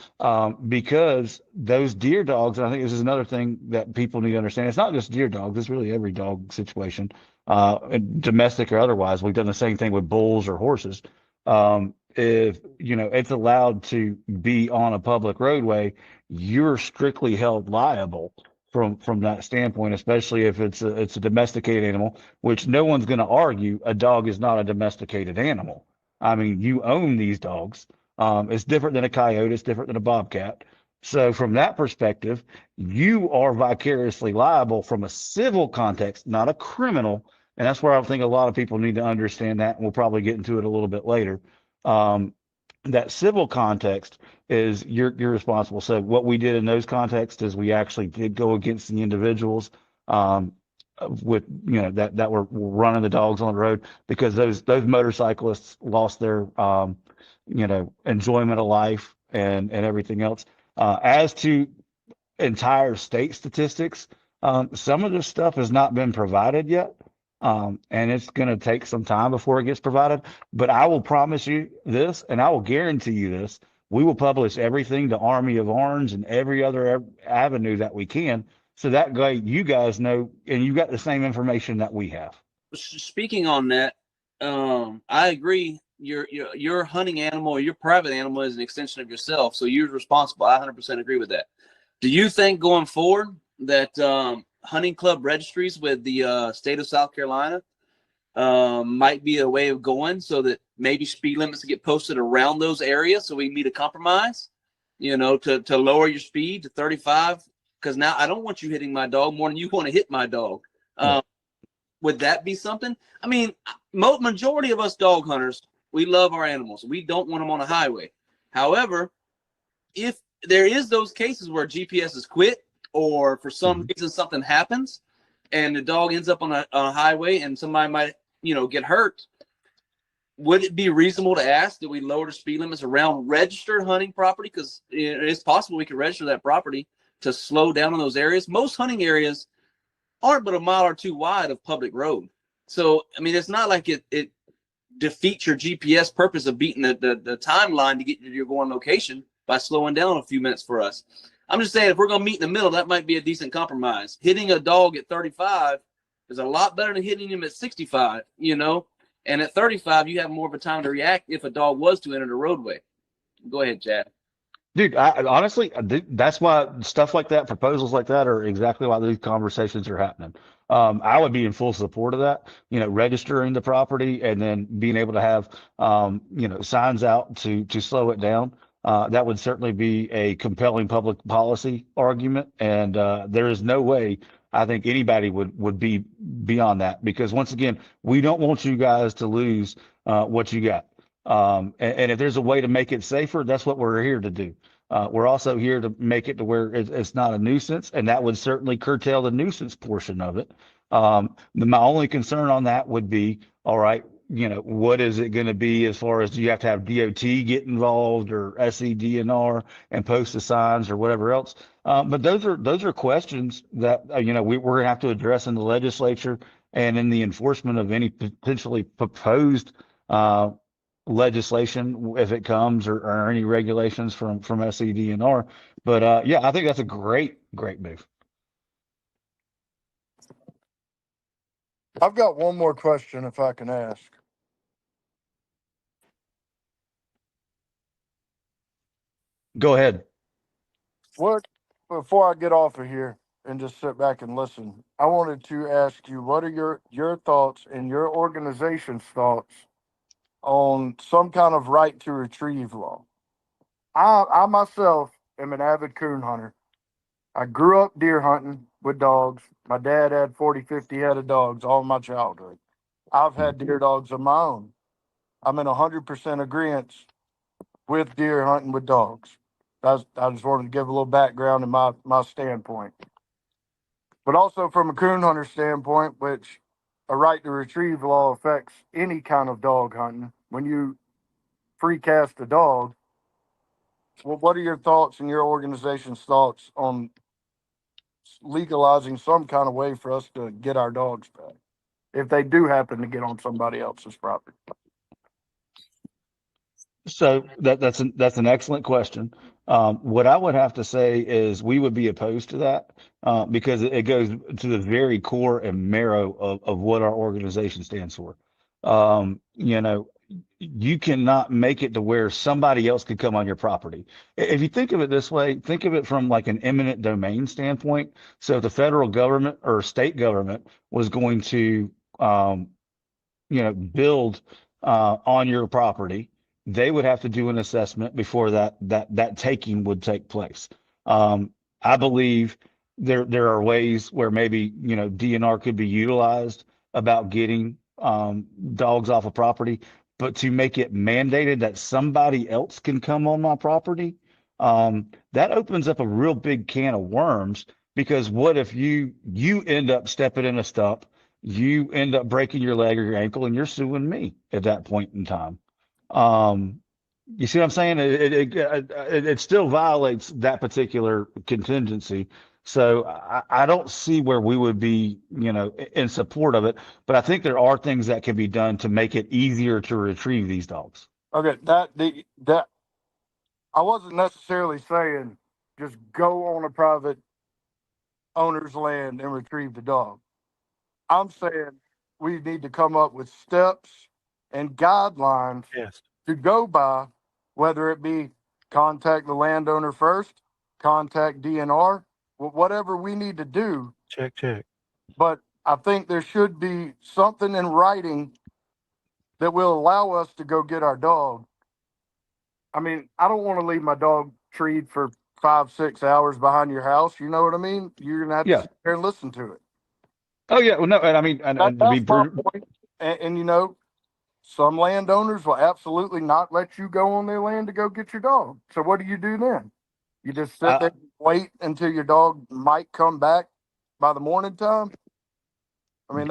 because those deer dogs, and I think this is another thing that people need to understand. It's not just deer dogs, it's really every dog situation, domestic or otherwise. We've done the same thing with bulls or horses. If it's allowed to be on a public roadway, you're strictly held liable from that standpoint, especially if it's a domesticated animal, which no one's going to argue a dog is not a domesticated animal. I mean, you own these dogs. It's different than a coyote. It's different than a bobcat. So from that perspective, you are vicariously liable from a civil context, not a criminal. And that's where I think a lot of people need to understand that. And we'll probably get into it a little bit later. That civil context is you're responsible. So what we did in those contexts is we actually did go against the individuals with that were running the dogs on the road, because those motorcyclists lost their enjoyment of life and everything else. As to entire state statistics, some of this stuff has not been provided yet, and it's going to take some time before it gets provided. But I will promise you this, and I will guarantee you this: we will publish everything to Army of Orange and every other avenue that we can, so that way you guys know, and you got the same information that we have. Speaking on that, I agree. Your hunting animal or your private animal is an extension of yourself, so you're responsible. I 100% agree with that. Do you think going forward that hunting club registries with the state of South Carolina might be a way of going, so that maybe speed limits get posted around those areas, so we meet a compromise, to lower your speed to 35? Because now I don't want you hitting my dog more than you want to hit my dog. Would that be something? I mean, majority of us dog hunters, we love our animals. We don't want them on a highway. However, if there is those cases where GPS is quit, or for some reason something happens and the dog ends up on a highway and somebody might, get hurt, would it be reasonable to ask that we lower the speed limits around registered hunting property? Because it's possible we could register that property to slow down in those areas. Most hunting areas aren't but a mile or two wide of public road. So, I mean, it's not like it defeats your GPS purpose of beating the timeline to get to your going location by slowing down a few minutes for us. I'm just saying, if we're going to meet in the middle, that might be a decent compromise. Hitting a dog at 35 is a lot better than hitting him at 65, and at 35, you have more of a time to react if a dog was to enter the roadway. Go ahead, Chad. Dude, honestly, that's why stuff like that, proposals like that, are exactly why these conversations are happening. I would be in full support of that, registering the property and then being able to have, signs out to slow it down. That would certainly be a compelling public policy argument. And there is no way I think anybody would be beyond that, because once again, we don't want you guys to lose what you got. And if there's a way to make it safer, that's what we're here to do. We're also here to make it to where it's not a nuisance, and that would certainly curtail the nuisance portion of it. My only concern on that would be, all right, what is it going to be as far as, do you have to have DOT get involved or SEDNR and post the signs or whatever else? But those are questions that, we're going to have to address in the legislature and in the enforcement of any potentially proposed legislation, if it comes, or any regulations from SEDNR. But yeah, I think that's a great move. I've got one more question if I can ask. Go ahead. What, before I get off of here and just sit back and listen, I wanted to ask you, what are your thoughts and your organization's thoughts on some kind of right to retrieve law? I myself am an avid coon hunter. I grew up deer hunting with dogs. My dad had 40, 50 head of dogs all my childhood. I've had deer dogs of my own. I'm in 100% agreement with deer hunting with dogs. I just wanted to give a little background in my standpoint. But also from a coon hunter standpoint, which a right to retrieve law affects any kind of dog hunting. When you free cast a dog, well, what are your thoughts and your organization's thoughts on legalizing some kind of way for us to get our dogs back if they do happen to get on somebody else's property? So that's an excellent question. What I would have to say is we would be opposed to that because it goes to the very core and marrow of what our organization stands for. You cannot make it to where somebody else could come on your property. If you think of it this way, think of it from like an eminent domain standpoint. So if the federal government or state government was going to, build on your property, they would have to do an assessment before that taking would take place. I believe there are ways where maybe DNR could be utilized about getting dogs off of property, but to make it mandated that somebody else can come on my property, that opens up a real big can of worms. Because what if you end up stepping in a stump, you end up breaking your leg or your ankle, and you're suing me at that point in time? You see what I'm saying? It still violates that particular contingency. So I don't see where we would be, in support of it. But I think there are things that can be done to make it easier to retrieve these dogs. Okay, that I wasn't necessarily saying just go on a private owner's land and retrieve the dog. I'm saying we need to come up with steps and guidelines to go by, whether it be contact the landowner first, contact DNR, whatever we need to do. Check. But I think there should be something in writing that will allow us to go get our dog. I mean, I don't want to leave my dog treed for 5-6 hours behind your house. You know what I mean? You're going to have to sit there and listen to it. Oh, yeah. Well, no, and I mean, and to be my point. And some landowners will absolutely not let you go on their land to go get your dog. So what do you do then? You just sit there and wait until your dog might come back by the morning time? I mean,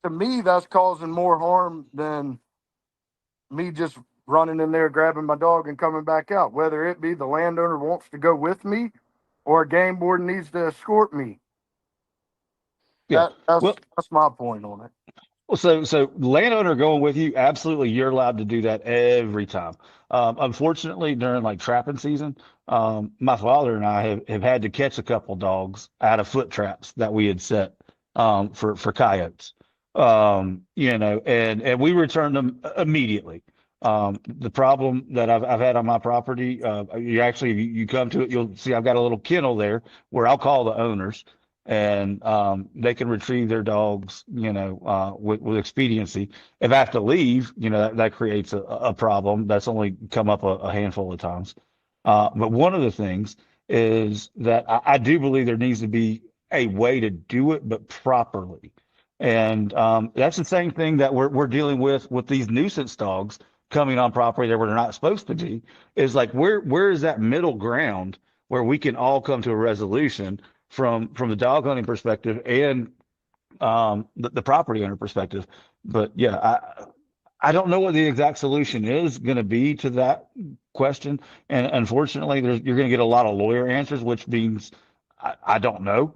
to me, that's causing more harm than me just running in there, grabbing my dog and coming back out, whether it be the landowner wants to go with me or a game board needs to escort me. Yeah. That's my point on it. Well, so landowner going with you, absolutely, you're allowed to do that every time. Unfortunately, during like trapping season, my father and I have had to catch a couple dogs out of foot traps that we had set for coyotes. And we returned them immediately. The problem that I've had on my property, you come to it, you'll see I've got a little kennel there where I'll call the owners, and they can retrieve their dogs, with expediency. If I have to leave, that creates a problem. That's only come up a handful of times. But one of the things is that I do believe there needs to be a way to do it, but properly. And that's the same thing that we're dealing with these nuisance dogs, coming on property there where they're not supposed to be. Is like, where is that middle ground where we can all come to a resolution from the dog hunting perspective and the property owner perspective. But yeah, I don't know what the exact solution is going to be to that question. And unfortunately, you're going to get a lot of lawyer answers, which means I don't know.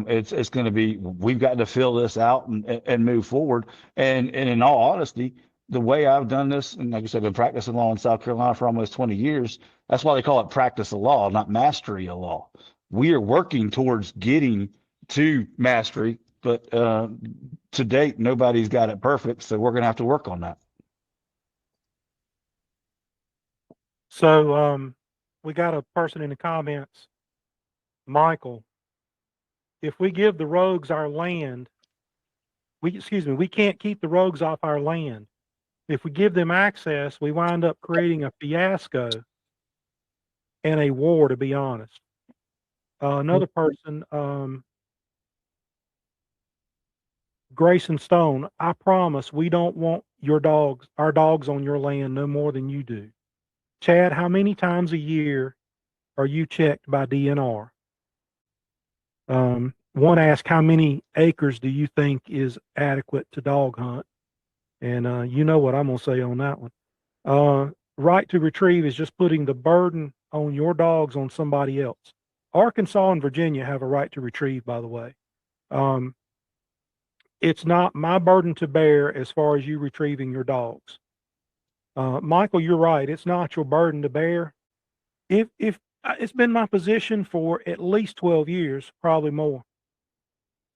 It's going to be, we've got to fill this out and move forward. And in all honesty, the way I've done this, and like I said, I've been practicing law in South Carolina for almost 20 years. That's why they call it practice of law, not mastery of law. We are working towards getting to mastery, but to date, nobody's got it perfect. So we're going to have to work on that. So we got a person in the comments, Michael. If we give the rogues our land, we can't keep the rogues off our land. If we give them access, we wind up creating a fiasco and a war, to be honest. Another person, Grayson Stone, I promise we don't want our dogs on your land no more than you do. Chad, how many times a year are you checked by DNR? One asked, how many acres do you think is adequate to dog hunt? And you know what I'm going to say on that one. Right to retrieve is just putting the burden on your dogs on somebody else. Arkansas and Virginia have a right to retrieve, by the way. It's not my burden to bear as far as you retrieving your dogs. Michael, you're right. It's not your burden to bear. If it's been my position for at least 12 years, probably more.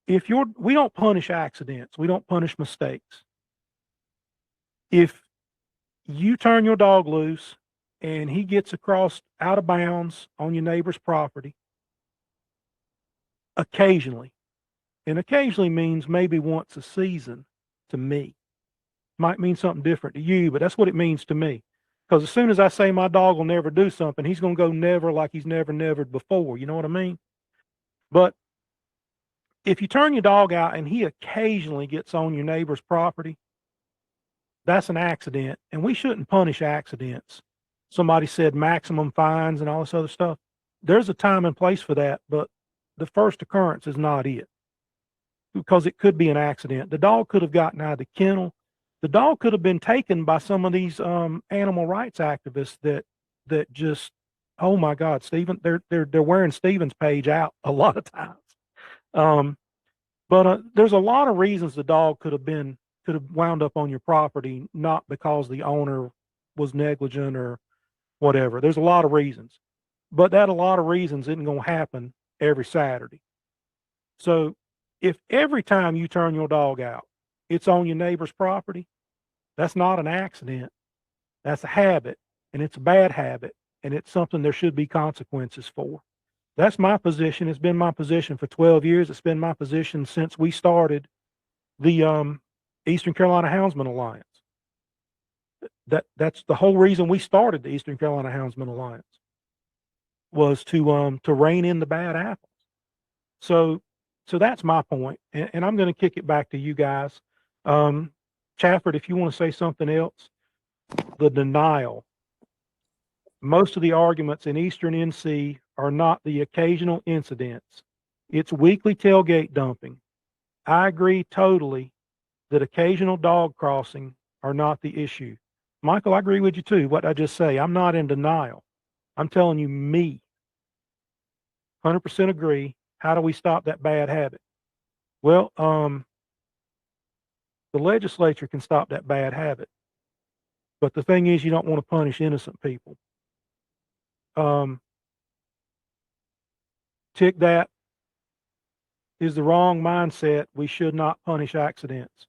We don't punish accidents. We don't punish mistakes. If you turn your dog loose and he gets across out of bounds on your neighbor's property, occasionally, and occasionally means maybe once a season to me. Might mean something different to you, but that's what it means to me. Because as soon as I say my dog will never do something, he's going to go never like he's nevered before. You know what I mean? But if you turn your dog out and he occasionally gets on your neighbor's property, that's an accident, and we shouldn't punish accidents. Somebody said maximum fines and all this other stuff. There's a time and place for that, but the first occurrence is not it, because it could be an accident. The dog could have gotten out of the kennel. The dog could have been taken by some of these animal rights activists that just, oh my God, Stephen, they're wearing Stephen's page out a lot of times. But there's a lot of reasons the dog could have wound up on your property, not because the owner was negligent or whatever. There's a lot of reasons, but a lot of reasons isn't going to happen every Saturday. So if every time you turn your dog out, it's on your neighbor's property, that's not an accident. That's a habit, and it's a bad habit, and it's something there should be consequences for. That's my position. It's been my position for 12 years. It's been my position since we started the Eastern Carolina Houndsman Alliance. That's the whole reason we started the Eastern Carolina Houndsman Alliance, was to rein in the bad apples. So that's my point, and I'm going to kick it back to you guys. Chafford, if you want to say something else, the denial. Most of the arguments in Eastern NC are not the occasional incidents. It's weekly tailgate dumping. I agree totally that occasional dog crossing are not the issue. Michael, I agree with you too, what I just say. I'm not in denial. I'm telling you, me, 100% agree. How do we stop that bad habit? Well, the legislature can stop that bad habit. But the thing is, you don't want to punish innocent people. That is the wrong mindset. We should not punish accidents.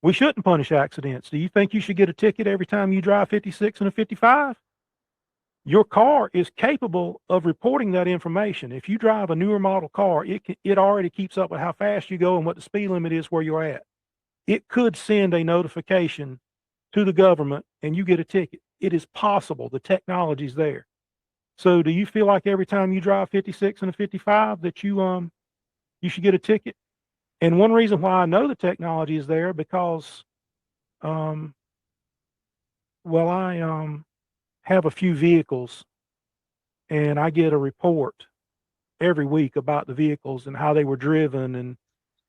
We shouldn't punish accidents. Do you think you should get a ticket every time you drive 56 and a 55? Your car is capable of reporting that information. If you drive a newer model car, it already keeps up with how fast you go and what the speed limit is where you're at. It could send a notification to the government and you get a ticket. It is possible. The technology's there. So do you feel like every time you drive 56 and a 55 that you should get a ticket? And one reason why I know the technology is there, because Well, I have a few vehicles, and I get a report every week about the vehicles and how they were driven and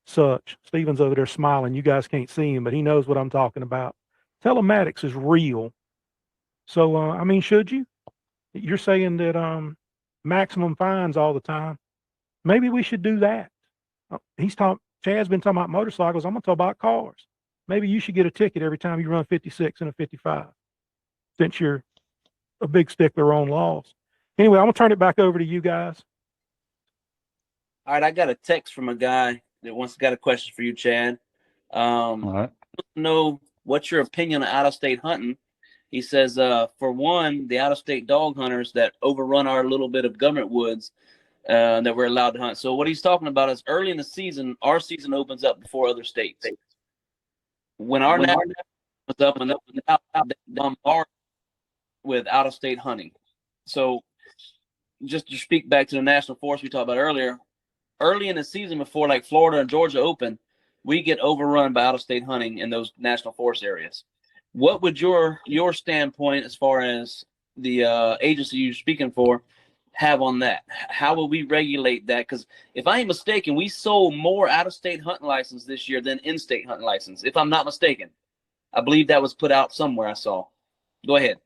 such. Steven's over there smiling. You guys can't see him, but he knows what I'm talking about. Telematics is real. So, I mean, should you? You're saying that maximum fines all the time. Maybe we should do that. Chad's been talking about motorcycles. I'm going to talk about cars. Maybe you should get a ticket every time you run 56 and a 55, since you're a big stickler on laws. Anyway, I'm going to turn it back over to you guys. All right, I got a text from a guy that got a question for you, Chad. All right. Know what's your opinion on out-of-state hunting? He says, for one, the out-of-state dog hunters that overrun our little bit of government woods that we're allowed to hunt. So what he's talking about is early in the season, our season opens up before other states. When our national opens up and they bombard with out-of-state hunting. So just to speak back to the national forest we talked about earlier, early in the season before like Florida and Georgia open, we get overrun by out-of-state hunting in those national forest areas. What would your standpoint, as far as the agency you're speaking for, have on that? How will we regulate that? Because if I ain't mistaken, we sold more out-of-state hunting license this year than in-state hunting license, if I'm not mistaken. I believe that was put out somewhere I saw. Go ahead.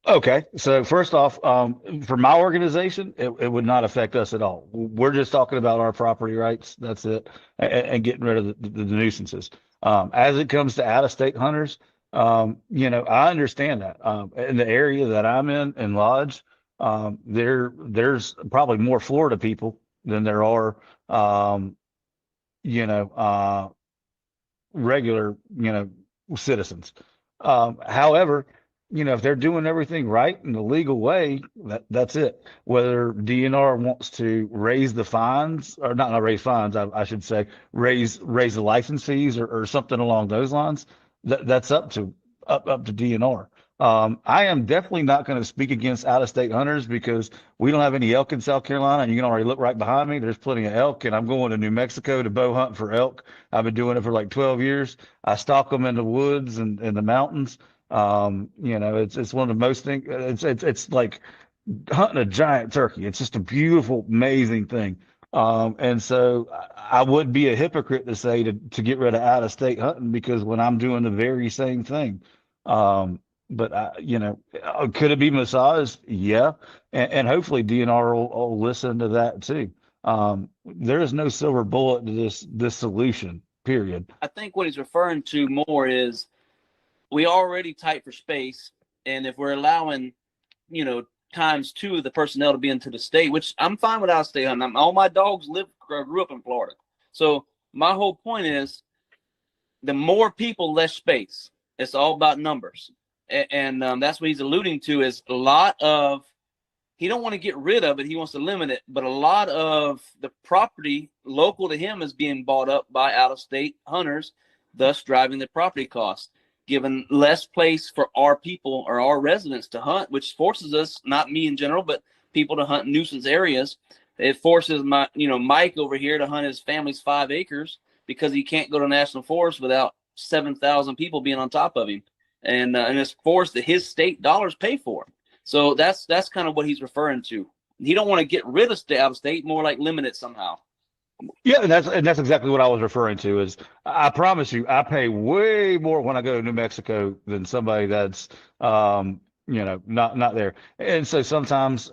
Okay, so first off, for my organization, it would not affect us at all. We're just talking about our property rights. That's it, and getting rid of the nuisances. As it comes to out-of-state hunters, I understand that. In the area that I'm in Lodge, there's probably more Florida people than there are, regular, citizens. However, if they're doing everything right in the legal way, that's it. Whether DNR wants to raise the fines, or not raise fines, I should say, raise the license fees or something along those lines, that's up to DNR. I am definitely not going to speak against out-of-state hunters because we don't have any elk in South Carolina, and you can already look right behind me. There's plenty of elk, and I'm going to New Mexico to bow hunt for elk. I've been doing it for like 12 years. I stalk them in the woods and in the mountains. It's one of the most things. It's like hunting a giant turkey. It's just a beautiful, amazing thing. And so I would be a hypocrite to say to get rid of out-of-state hunting, because when I'm doing the very same thing. But could it be massaged? Yeah. And hopefully DNR will listen to that too. There is no silver bullet to this solution, period. I think what he's referring to more is we already tight for space, and if we're allowing, times 2 of the personnel to be into the state, which I'm fine with out-of-state hunting. All my dogs grew up in Florida. So my whole point is, the more people, less space. It's all about numbers. And that's what he's alluding to, is a lot of, he don't want to get rid of it. He wants to limit it. But a lot of the property local to him is being bought up by out-of-state hunters, thus driving the property cost, giving less place for our people or our residents to hunt, which forces us, not me in general, but people to hunt nuisance areas. It forces Mike over here to hunt his family's 5 acres because he can't go to national forest without 7,000 people being on top of him. And it's forced that his state dollars pay for. So that's kind of what he's referring to. He don't want to get rid of out of state, more like limit it somehow. Yeah, and that's exactly what I was referring to. Is I promise you, I pay way more when I go to New Mexico than somebody that's not there. And so sometimes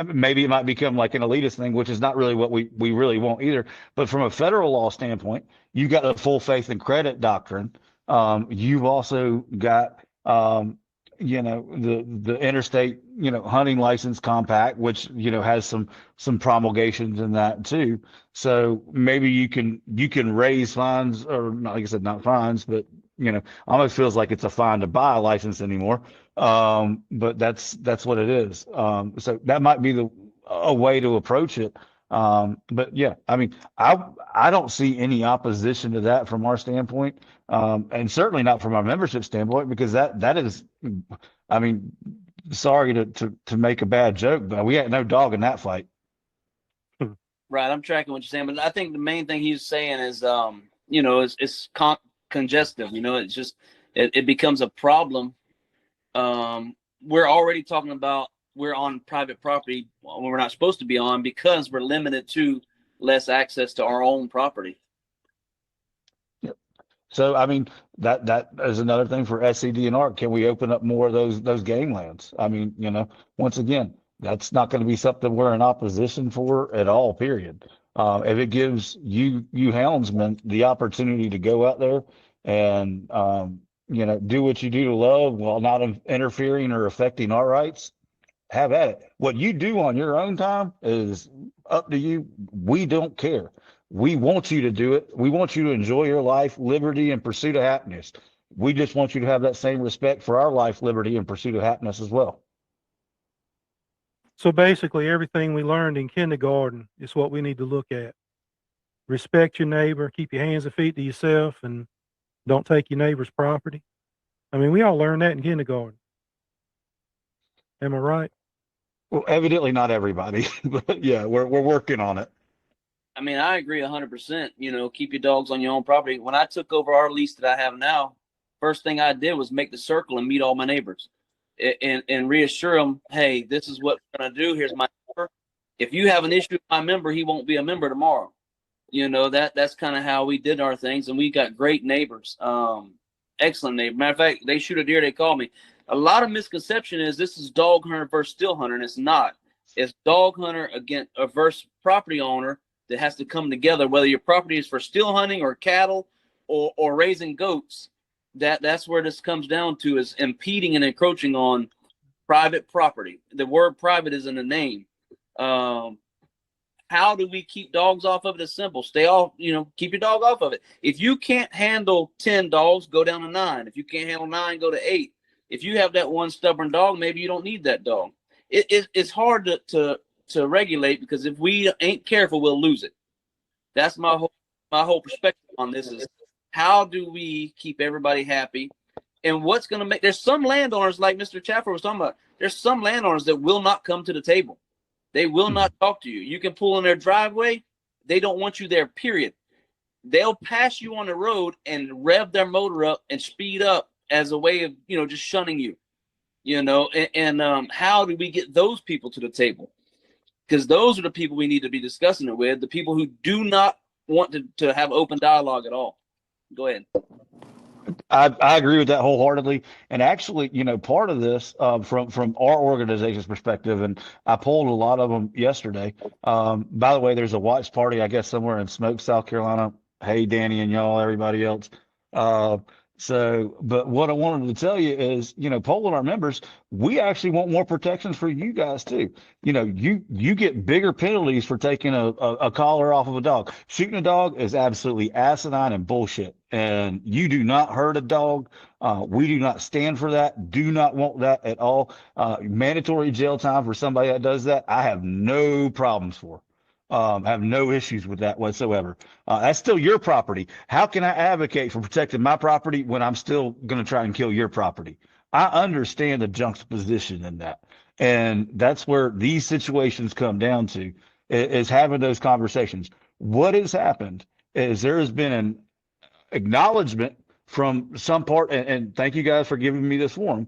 maybe it might become like an elitist thing, which is not really what we really want either. But from a federal law standpoint, you've got the full faith and credit doctrine. You've also got the interstate hunting license compact, which has some promulgations in that too. So maybe you can raise fines, or not, like I said, not fines, but almost feels like it's a fine to buy a license anymore. But that's what it is. So that might be a way to approach it. But yeah, I mean, I don't see any opposition to that from our standpoint, and certainly not from our membership standpoint, because that is, I mean, sorry to make a bad joke, but we had no dog in that fight. Right, I'm tracking what you're saying, but I think the main thing he's saying is, it's congestive. It's just it becomes a problem. We're already talking about we're on private property when we're not supposed to be on because we're limited to less access to our own property. So, I mean, that is another thing for SCDNR. Can we open up more of those ganglands? I mean, once again, that's not going to be something we're in opposition for at all, period. If it gives you houndsmen the opportunity to go out there and, do what you do to love while not interfering or affecting our rights, have at it. What you do on your own time is up to you. We don't care. We want you to do it. We want you to enjoy your life, liberty, and pursuit of happiness. We just want you to have that same respect for our life, liberty, and pursuit of happiness as well. So basically, everything we learned in kindergarten is what we need to look at. Respect your neighbor, keep your hands and feet to yourself, and don't take your neighbor's property. I mean, we all learned that in kindergarten. Am I right? Well, evidently not everybody, but yeah, we're working on it. I mean, I agree 100%. Keep your dogs on your own property. When I took over our lease that I have now, first thing I did was make the circle and meet all my neighbors and reassure them, hey, this is what we're going to do. Here's my number. If you have an issue with my member, he won't be a member tomorrow. That's kind of how we did our things. And we got great neighbors, excellent neighbors. Matter of fact, they shoot a deer, they call me. A lot of misconception is this is dog hunter versus still hunter, and it's not. It's dog hunter against a versus property owner that has to come together, whether your property is for still hunting or cattle or raising goats. That's where this comes down to, is impeding and encroaching on private property. The word private is in the name. How do we keep dogs off of it? It's simple. Stay off, keep your dog off of it. If you can't handle 10 dogs, go down to 9. If you can't handle 9, go to 8. If you have that one stubborn dog, maybe you don't need that dog. It's hard to regulate, because if we ain't careful, we'll lose it. That's my whole perspective on this, is how do we keep everybody happy? And what's going to make, there's some landowners, like Mr. Chaffer was talking about, there's some landowners that will not come to the table. They will not talk to you. You can pull in their driveway. They don't want you there, period. They'll pass you on the road and rev their motor up and speed up as a way of, just shunning you, and how do we get those people to the table? Because those are the people we need to be discussing it with, the people who do not want to have open dialogue at all. Go ahead. I agree with that wholeheartedly. And actually, part of this from our organization's perspective, and I polled a lot of them yesterday. By the way, there's a watch party, I guess, somewhere in Smoke, South Carolina. Hey, Danny and y'all, everybody else. But what I wanted to tell you is, polling our members, we actually want more protections for you guys too. You get bigger penalties for taking a collar off of a dog. Shooting a dog is absolutely asinine and bullshit. And you do not hurt a dog. We do not stand for that. Do not want that at all. Mandatory jail time for somebody that does that, I have no problems for. Have no issues with that whatsoever. That's still your property. How can I advocate for protecting my property when I'm still going to try and kill your property? I understand the juxtaposition in that. And that's where these situations come down to, is having those conversations. What has happened is there has been an acknowledgement from some part, and thank you guys for giving me this forum,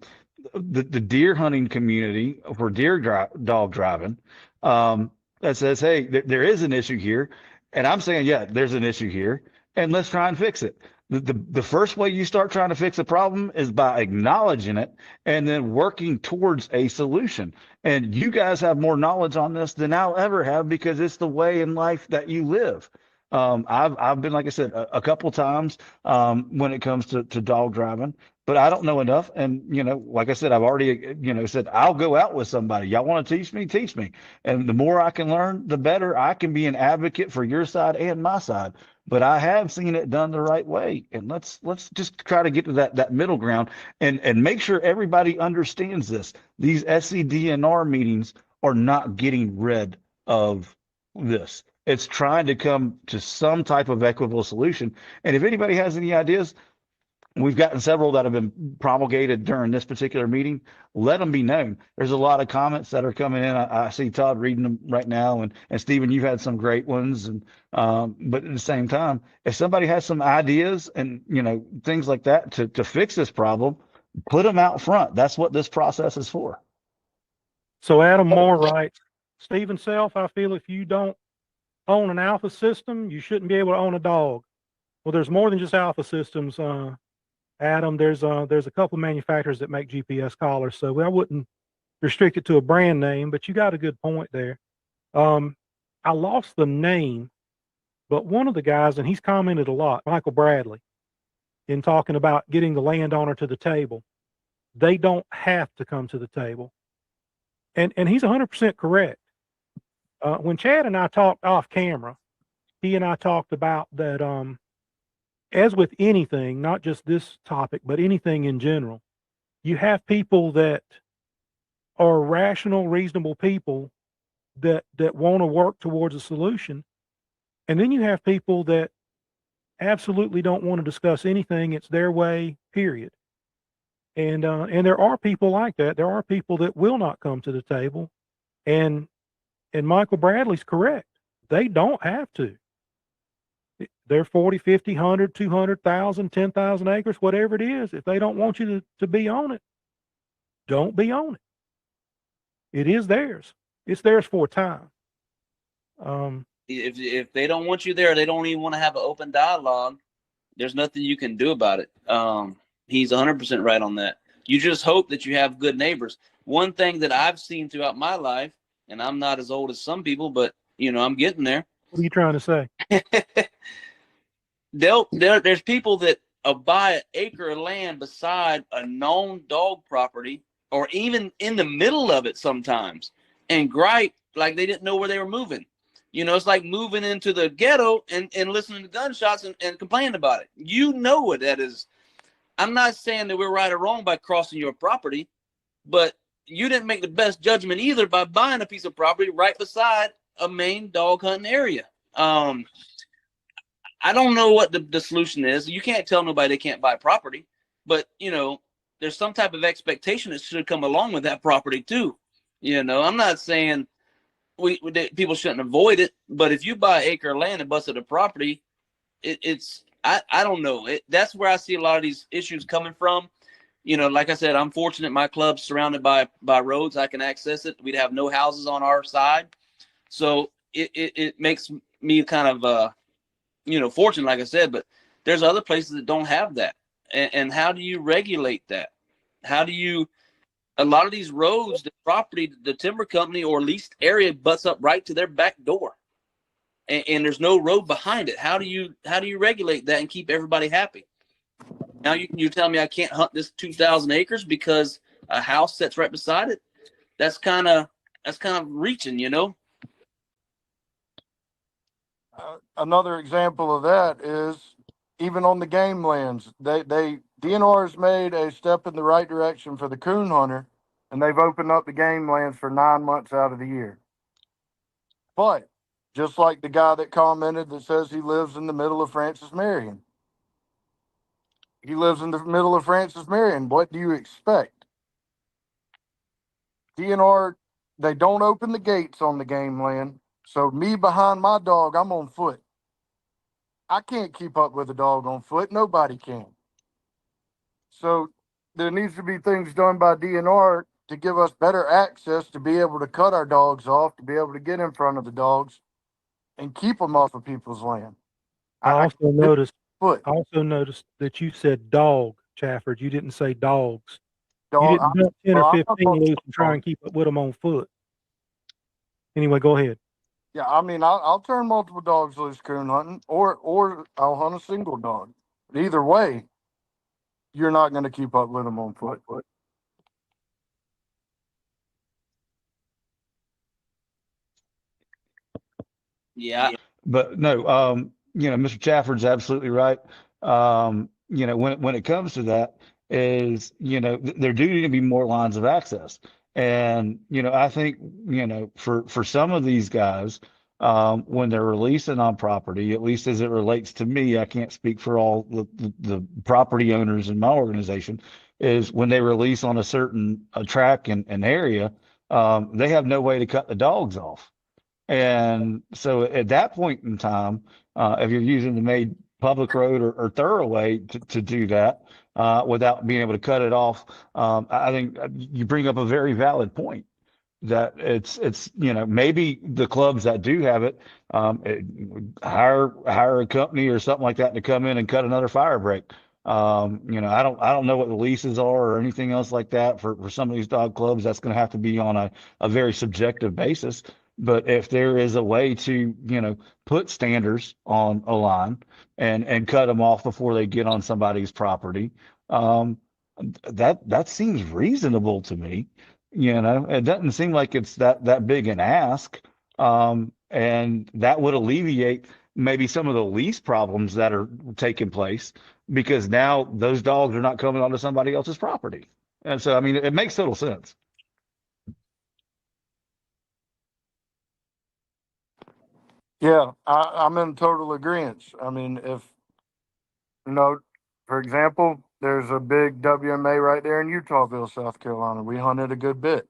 the deer hunting community for dog driving, that says, hey, there is an issue here. And I'm saying, yeah, there's an issue here, and let's try and fix it. The first way you start trying to fix a problem is by acknowledging it and then working towards a solution. And you guys have more knowledge on this than I'll ever have, because it's the way in life that you live. I've been, like I said, a couple times when it comes to dog driving, but I don't know enough. And, like I said, I've already, said, I'll go out with somebody. Y'all want to teach me? Teach me. And the more I can learn, the better I can be an advocate for your side and my side. But I have seen it done the right way. And let's just try to get to that middle ground and make sure everybody understands this. These SCDNR meetings are not getting rid of this. It's trying to come to some type of equitable solution. And if anybody has any ideas, We've gotten several that have been promulgated during this particular meeting. Let them be known. There's a lot of comments that are coming in. I see Todd reading them right now, and Stephen, you've had some great ones. And but at the same time, if somebody has some ideas and things like that to fix this problem, put them out front. That's what this process is for. So Adam Moore writes, Stephen Self, I feel if you don't own an alpha system, you shouldn't be able to own a dog. Well, there's more than just alpha systems. Adam, there's a couple of manufacturers that make GPS collars, so I wouldn't restrict it to a brand name, but you got a good point there. I lost the name, but one of the guys, and he's commented a lot, Michael Bradley, in talking about getting the landowner to the table. They don't have to come to the table. And he's 100% correct. When Chad and I talked off camera, he and I talked about that, as with anything, not just this topic, but anything in general, you have people that are rational, reasonable people that want to work towards a solution. And then you have people that absolutely don't want to discuss anything. It's their way, period. And there are people like that. There are people that will not come to the table. And Michael Bradley's correct. They don't have to. They're 40, 50, 100, 200,000, 10,000 acres, whatever it is. If they don't want you to be on it, don't be on it. It is theirs. It's theirs for a time. If they don't want you there, they don't even want to have an open dialogue. There's nothing you can do about it. He's 100% right on that. You just hope that you have good neighbors. One thing that I've seen throughout my life, and I'm not as old as some people, but I'm getting there. What are you trying to say? There's people that buy an acre of land beside a known dog property, or even in the middle of it sometimes, and gripe like they didn't know where they were moving. It's like moving into the ghetto and listening to gunshots and complaining about it. You know what that is. I'm not saying that we're right or wrong by crossing your property, but you didn't make the best judgment either by buying a piece of property right beside a main dog hunting area. I don't know what the solution is. You can't tell nobody they can't buy property, but there's some type of expectation that should come along with that property too. I'm not saying people shouldn't avoid it, but if you buy an acre of land and busted a property, I don't know. That's where I see a lot of these issues coming from. Like I said, I'm fortunate my club's surrounded by roads. I can access it. We'd have no houses on our side. So it makes me kind of, fortunate, like I said, but there's other places that don't have that. And how do you regulate that? A lot of these roads, the property, the timber company or leased area butts up right to their back door. And there's no road behind it. How do you regulate that and keep everybody happy? Now you tell me I can't hunt this 2,000 acres because a house sits right beside it. That's kind of reaching, Another example of that is even on the game lands. DNR has made a step in the right direction for the coon hunter, and they've opened up the game lands for 9 months out of the year. But just like the guy that commented that says he lives in the middle of Francis Marion. He lives in the middle of Francis Marion. What do you expect? DNR, they don't open the gates on the game land. So me behind my dog, I'm on foot. I can't keep up with a dog on foot. Nobody can. So there needs to be things done by DNR to give us better access to be able to cut our dogs off, to be able to get in front of the dogs and keep them off of people's land. I also noticed that you said dog, Chafford. You didn't say dogs. You didn't dump 10 or 15 loose and try and keep up with them on foot. Anyway, go ahead. Yeah, I mean, I'll turn multiple dogs loose coon hunting, or I'll hunt a single dog. But either way, you're not going to keep up with them on foot. Yeah. But no, Mr. Chafford's absolutely right. When it comes to that is, there do need to be more lines of access. And, I think, for some of these guys, when they're releasing on property, at least as it relates to me, I can't speak for all the property owners in my organization, is when they release on a certain track and area, they have no way to cut the dogs off. And so at that point in time, if you're using the made public road or thoroughway to do that without being able to cut it off, I think you bring up a very valid point that it's maybe the clubs that do have it, hire a company or something like that to come in and cut another fire break. I don't know what the leases are or anything else like that for some of these dog clubs. That's going to have to be on a very subjective basis. But if there is a way to, put standers on a line and cut them off before they get on somebody's property, that seems reasonable to me. It doesn't seem like it's that big an ask. And that would alleviate maybe some of the lease problems that are taking place because now those dogs are not coming onto somebody else's property. And so, I mean, it makes total sense. Yeah, I'm in total agreement. I mean, if, for example, there's a big WMA right there in Utahville, South Carolina. We hunted a good bit.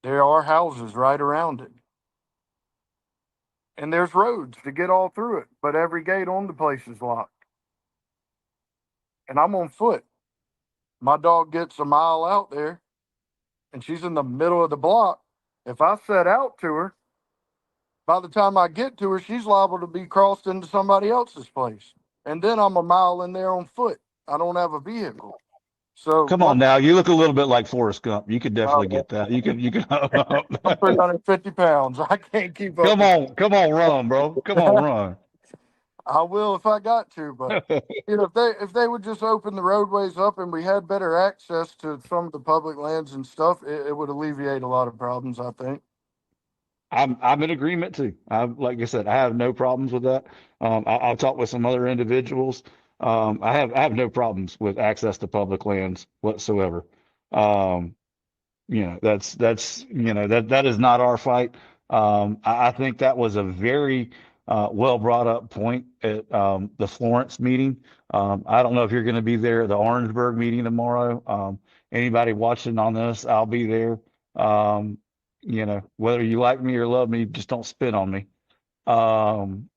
There are houses right around it. And there's roads to get all through it, but every gate on the place is locked. And I'm on foot. My dog gets a mile out there and she's in the middle of the block. If I set out to her, by the time I get to her, she's liable to be crossed into somebody else's place. And then I'm a mile in there on foot. I don't have a vehicle. So come on now, you look a little bit like Forrest Gump. You could definitely get that. You can. I'm 350 pounds. I can't keep up. Come on, run, bro. Come on, run. I will if I got to, but if they would just open the roadways up and we had better access to some of the public lands and stuff, it would alleviate a lot of problems, I think. I'm in agreement too. Like I said, I have no problems with that. I'll talk with some other individuals. I have no problems with access to public lands whatsoever. That is not our fight. I think that was a very well brought up point at the Florence meeting. I don't know if you're going to be there at the Orangeburg meeting tomorrow. Anybody watching on this, I'll be there. Whether you like me or love me, just don't spit on me. And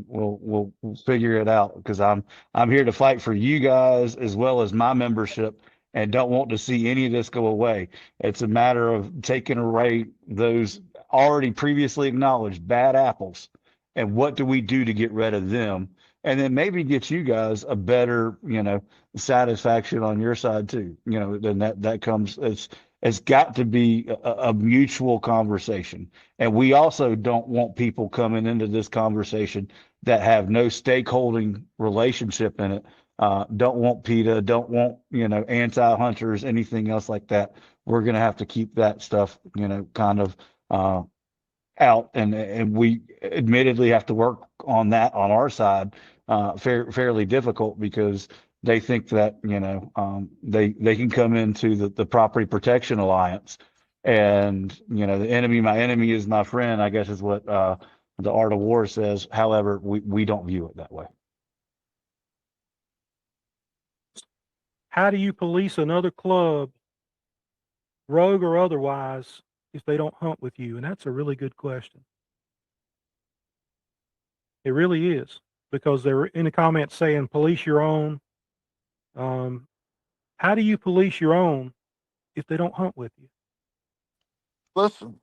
we'll figure it out because I'm here to fight for you guys as well as my membership and don't want to see any of this go away. It's a matter of taking away those already previously acknowledged bad apples and what do we do to get rid of them and then maybe get you guys a better, satisfaction on your side too. Then that comes, it's got to be a mutual conversation. And we also don't want people coming into this conversation that have no stakeholding relationship in it. Don't want PETA, don't want, anti-hunters, anything else like that. We're going to have to keep that stuff, kind of out. And we admittedly have to work on that on our side, fairly difficult because they think that, they can come into the Property Protection Alliance and, my enemy is my friend, I guess is what the Art of War says. However, we don't view it that way. How do you police another club, rogue or otherwise, if they don't hunt with you? And that's a really good question. It really is, because they're in the comments saying police your own. How do you police your own if they don't hunt with you? Listen,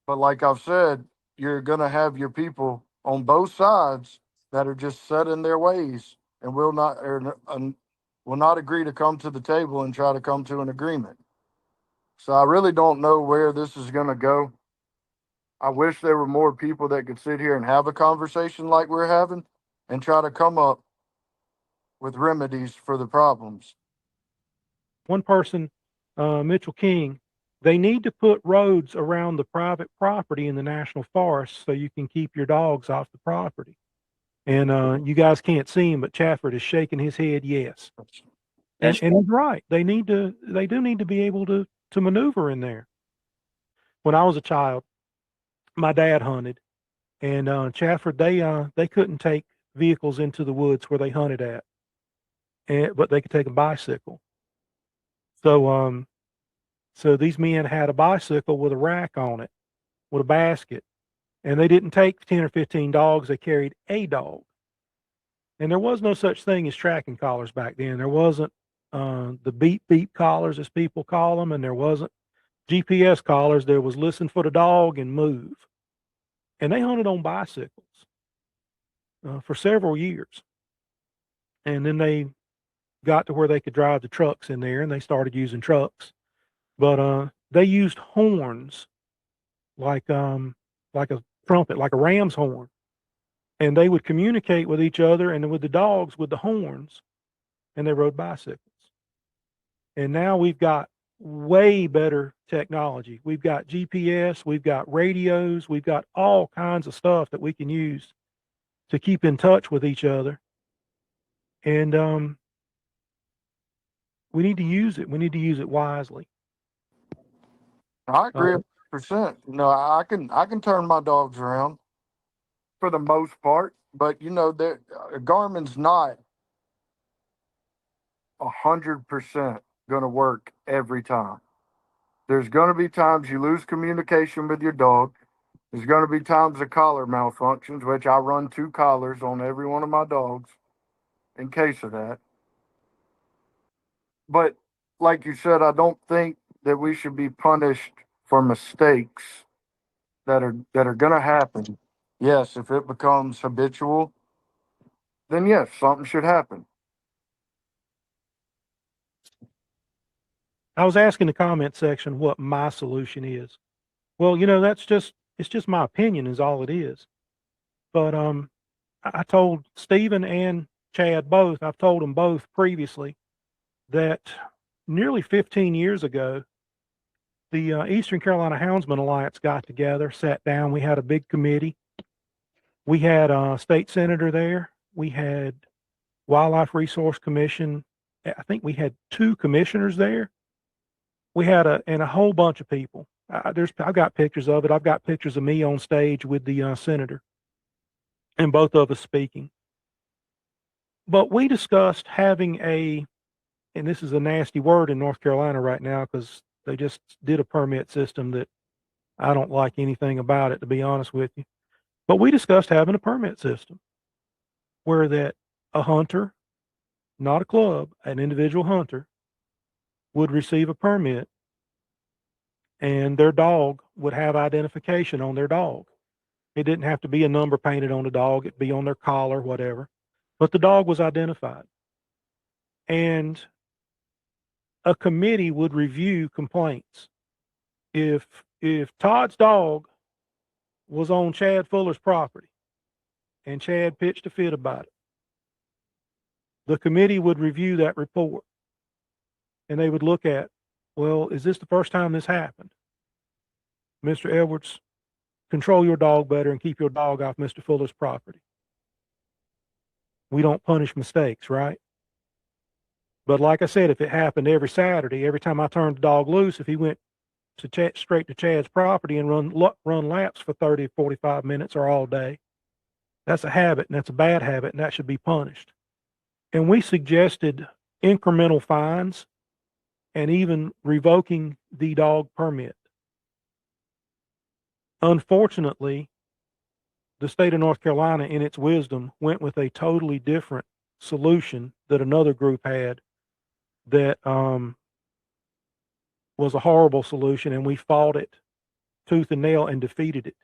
but like I've said, you're going to have your people on both sides that are just set in their ways and will not agree to come to the table and try to come to an agreement. So I really don't know where this is going to go. I wish there were more people that could sit here and have a conversation like we're having and try to come up with remedies for the problems. One person, Mitchell King, they need to put roads around the private property in the national forest so you can keep your dogs off the property. And you guys can't see him, but Chafford is shaking his head yes. And he's right. They do need to be able to maneuver in there. When I was a child, my dad hunted, and Chafford, they couldn't take vehicles into the woods where they hunted at, but they could take a bicycle. So so these men had a bicycle with a rack on it, with a basket, and they didn't take 10 or 15 dogs. They carried a dog. And there was no such thing as tracking collars back then. There wasn't the beep beep collars, as people call them, and there wasn't GPS collars. There was listen for the dog and move. And they hunted on bicycles for several years. And then they got to where they could drive the trucks in there, and they started using trucks. But they used horns like a trumpet, like a ram's horn. And they would communicate with each other and with the dogs with the horns, and they rode bicycles. And now we've got way better technology. We've got GPS, we've got radios, we've got all kinds of stuff that we can use to keep in touch with each other. And we need to use it. We need to use it wisely. I agree 100%. You know, I can turn my dogs around for the most part, but you know, Garmin's not 100% going to work every time. There's going to be times you lose communication with your dog. There's going to be times the collar malfunctions, which I run 2 collars on every one of my dogs in case of that. But like you said, I don't think that we should be punished for mistakes that are going to happen. Yes, if it becomes habitual, then yes, something should happen. I was asking the comment section what my solution is. Well, you know, it's just my opinion is all it is. But I told Stephen and Chad both, I've told them both previously that nearly 15 years ago, the Eastern Carolina Houndsman Alliance got together, sat down. We had a big committee. We had a state senator there. We had Wildlife Resource Commission. I think we had 2 commissioners there. We had a whole bunch of people. I've got pictures of it. I've got pictures of me on stage with the senator, and both of us speaking. But we discussed having and this is a nasty word in North Carolina right now because they just did a permit system that I don't like anything about it, to be honest with you. But we discussed having a permit system where that a hunter, not a club, an individual hunter, would receive a permit and their dog would have identification on their dog. It didn't have to be a number painted on the dog. It'd be on their collar, whatever. But the dog was identified. And a committee would review complaints. If Todd's dog was on Chad Fuller's property and Chad pitched a fit about it, the committee would review that report. And they would look at, well, is this the first time this happened? Mr. Edwards, control your dog better and keep your dog off Mr. Fuller's property. We don't punish mistakes, right? But like I said, if it happened every Saturday, every time I turned the dog loose, if he went straight to Chad's property and run laps for 30, 45 minutes or all day, that's a habit, and that's a bad habit, and that should be punished. And we suggested incremental fines and even revoking the dog permit. Unfortunately, the state of North Carolina, in its wisdom, went with a totally different solution that another group had that was a horrible solution, and we fought it tooth and nail and defeated it.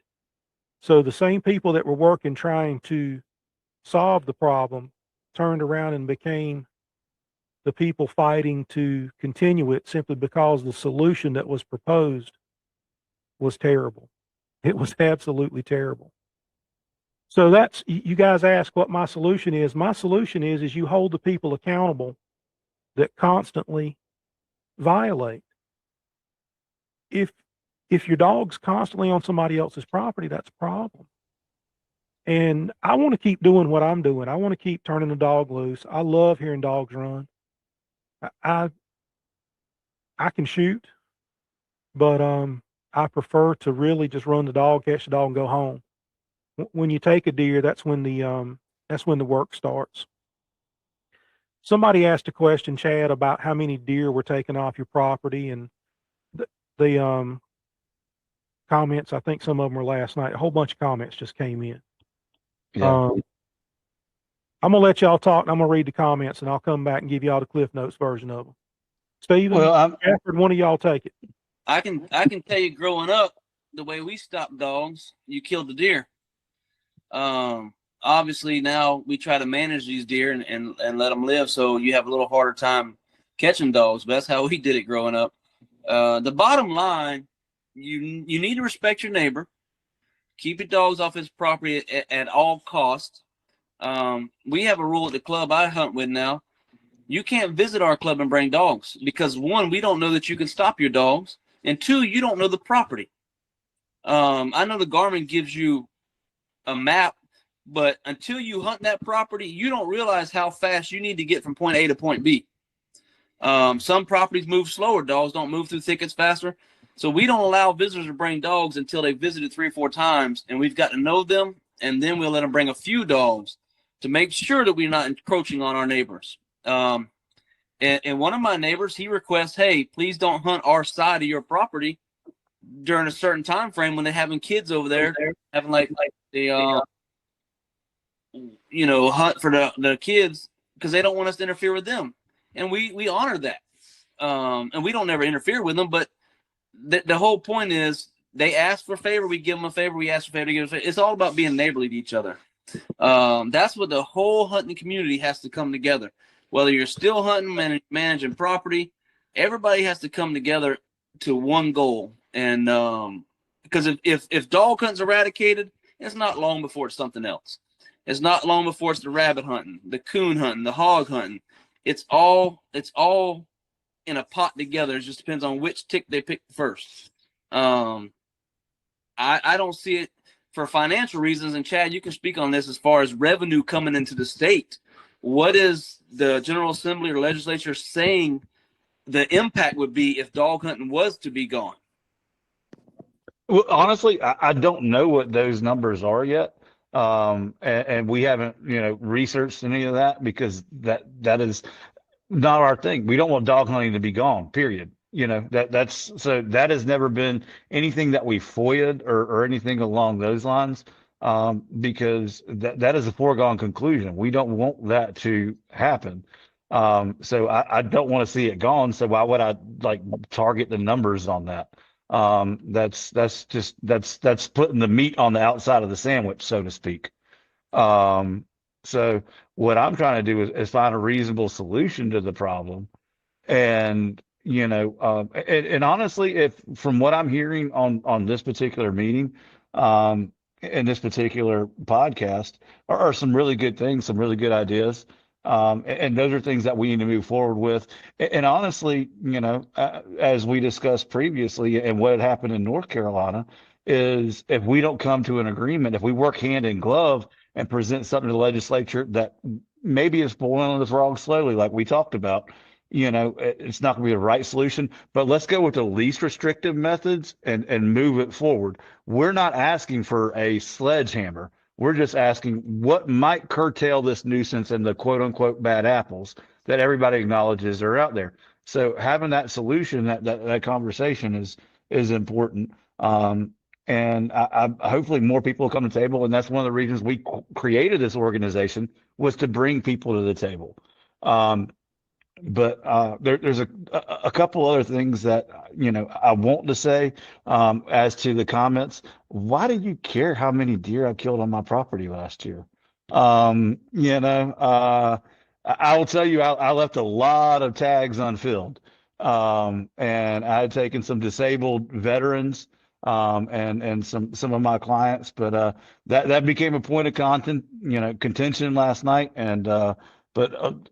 So the same people that were working trying to solve the problem turned around and became the people fighting to continue it simply because the solution that was proposed was terrible. It was absolutely terrible. So that's, you guys ask what my solution is. My solution is you hold the people accountable that constantly violate. If your dog's constantly on somebody else's property, that's a problem. And I want to keep doing what I'm doing. I want to keep turning the dog loose. I love hearing dogs run. I can shoot, but I prefer to really just run the dog, catch the dog, and go home. When you take a deer, that's when the work starts. Somebody asked a question, Chad, about how many deer were taken off your property, and the comments, I think some of them were last night. A whole bunch of comments just came in. Yeah. I'm gonna let y'all talk, and I'm gonna read the comments, and I'll come back and give y'all the Cliff Notes version of them. Steven, Stafford, one of y'all take it. I can tell you, growing up, the way we stopped dogs, you killed the deer. Obviously now we try to manage these deer and let them live, so you have a little harder time catching dogs, but that's how we did it growing up. The bottom line, you need to respect your neighbor, keep your dogs off his property at all costs. We have a rule at the club I hunt with now. You can't visit our club and bring dogs because, one, we don't know that you can stop your dogs, and two, you don't know the property. I know the Garmin gives you a map, but until you hunt that property, you don't realize how fast you need to get from point A to point B. Some properties move slower. Dogs don't move through thickets faster. So we don't allow visitors to bring dogs until they've visited 3 or 4 times, and we've got to know them, and then we'll let them bring a few dogs to make sure that we're not encroaching on our neighbors. And one of my neighbors, he requests, hey, please don't hunt our side of your property during a certain time frame when they're having kids over there, having like the hunt for the kids, because they don't want us to interfere with them. And we honor that. And we don't ever interfere with them, but the whole point is they ask for a favor, we give them a favor, we ask for a favor, we give them a favor. It's all about being neighborly to each other. That's what the whole hunting community has to come together. Whether you're still hunting, managing property, everybody has to come together to one goal. And because if dog hunting's eradicated, it's not long before it's something else. It's not long before it's the rabbit hunting, the coon hunting, the hog hunting. It's all in a pot together. It just depends on which tick they pick first. I don't see it for financial reasons. And Chad, you can speak on this as far as revenue coming into the state. What is the General Assembly or legislature saying the impact would be if dog hunting was to be gone? Well, honestly, I don't know what those numbers are yet. And we haven't, researched any of that because that is not our thing. We don't want dog hunting to be gone, period. That has never been anything that we FOIA'd or anything along those lines. Because that is a foregone conclusion. We don't want that to happen. So I don't want to see it gone. So why would I target the numbers on that? That's putting the meat on the outside of the sandwich, so to speak. So what I'm trying to do is find a reasonable solution to the problem. And, and honestly, if from what I'm hearing on this particular meeting, in this particular podcast are some really good things, some really good ideas. And those are things that we need to move forward with. And honestly, as we discussed previously and what had happened in North Carolina is if we don't come to an agreement, if we work hand in glove and present something to the legislature that maybe is boiling the frog slowly, like we talked about, it's not going to be the right solution, but let's go with the least restrictive methods and move it forward. We're not asking for a sledgehammer. We're just asking what might curtail this nuisance and the quote unquote bad apples that everybody acknowledges are out there. So having that solution, that conversation is important. And I hopefully more people will come to the table. And that's one of the reasons we created this organization, was to bring people to the table. But there's a couple other things that, I want to say as to the comments. Why do you care how many deer I killed on my property last year? I will tell you, I left a lot of tags unfilled. And I had taken some disabled veterans and some of my clients, but that became a point of contention last night. And but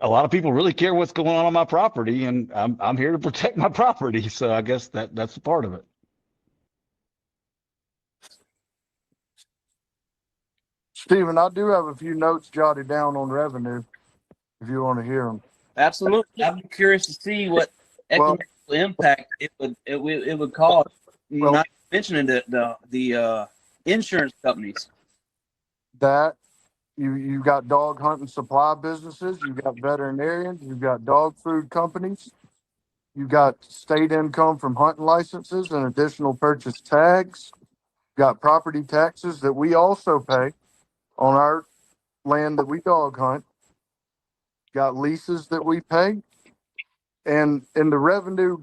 a lot of people really care what's going on my property, and I'm here to protect my property. So I guess that's a part of it. Stephen, I do have a few notes jotted down on revenue if you want to hear them. Absolutely. I'm curious to see what economic impact it would cause. Well- not mentioning the insurance companies. That you got dog hunting supply businesses, you got veterinarians, you got dog food companies, you got state income from hunting licenses and additional purchase tags, got property taxes that we also pay on our land that we dog hunt, got leases that we pay, and in the revenue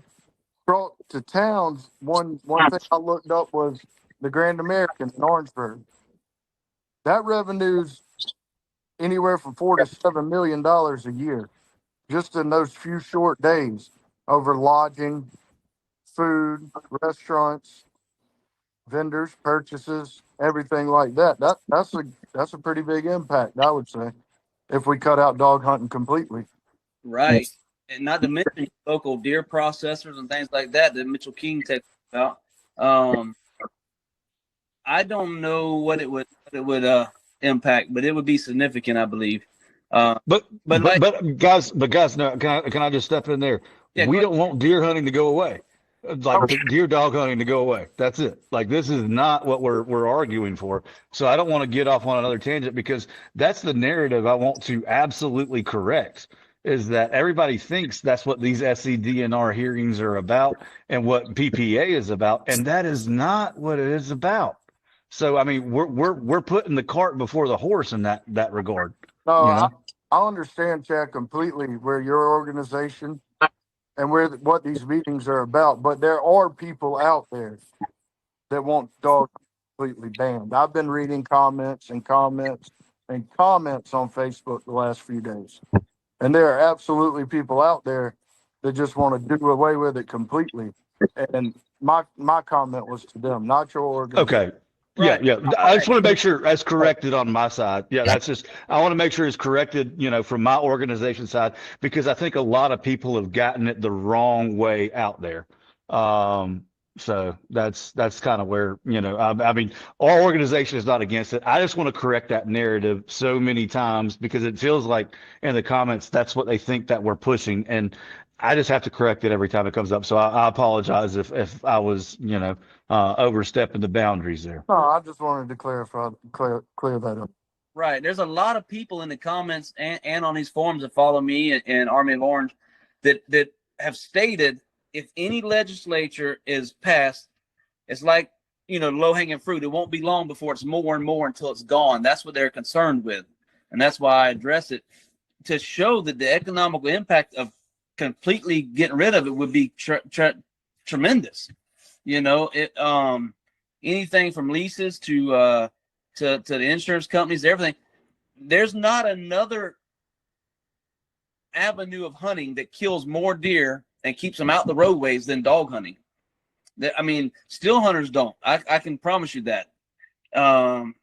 brought to towns, one thing I looked up was the Grand American in Orangeburg. That revenue's anywhere from $4 to $7 million a year, just in those few short days over lodging, food, restaurants, vendors, purchases, everything like that. That's a pretty big impact, I would say, if we cut out dog hunting completely. Right. And not to mention local deer processors and things like that Mitchell King takes about. I don't know what it would impact, but it would be significant, I believe. But guys, no, can I just step in there? Yeah, We go don't want deer hunting to go away. Like Okay. deer dog hunting to go away. That's it. Like this is not what we're arguing for. So I don't want to get off on another tangent because that's the narrative I want to absolutely correct. Is that everybody thinks that's what these SCDNR hearings are about and what PPA is about, and that is not what it is about. So I mean, we're putting the cart before the horse in that regard. No, You know? I understand, Chad, completely where your organization and what these meetings are about, but there are people out there that want dogs completely banned. I've been reading comments on Facebook the last few days. And there are absolutely people out there that just want to do away with it completely. And my comment was to them, not your organization. Okay. Yeah, Right. yeah. I just want to make sure that's corrected on my side. Yeah, that's just, I want to make sure it's corrected, from my organization side, because I think a lot of people have gotten it the wrong way out there. So that's kind of where, I mean, our organization is not against it. I just want to correct that narrative so many times because it feels like in the comments, that's what they think that we're pushing. And I just have to correct it every time it comes up. So I apologize if I was, overstepping the boundaries there. No, I just wanted to clear that up. Right. There's a lot of people in the comments and on these forums that follow me and Army of Orange that have stated if any legislature is passed, it's like, low-hanging fruit. It won't be long before it's more and more until it's gone. That's what they're concerned with. And that's why I address it to show that the economical impact of completely getting rid of it would be tremendous. Anything from leases to the insurance companies, everything. There's not another avenue of hunting that kills more deer and keeps them out the roadways than dog hunting. I mean, still hunters don't. I can promise you that. And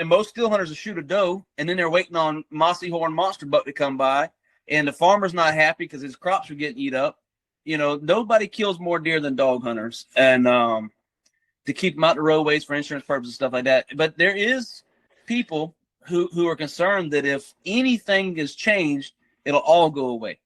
most still hunters will shoot a doe, and then they're waiting on mossy horn monster buck to come by, and the farmer's not happy because his crops are getting eat up. Nobody kills more deer than dog hunters, and to keep them out the roadways for insurance purposes, stuff like that. But there is people who are concerned that if anything is changed, it'll all go away.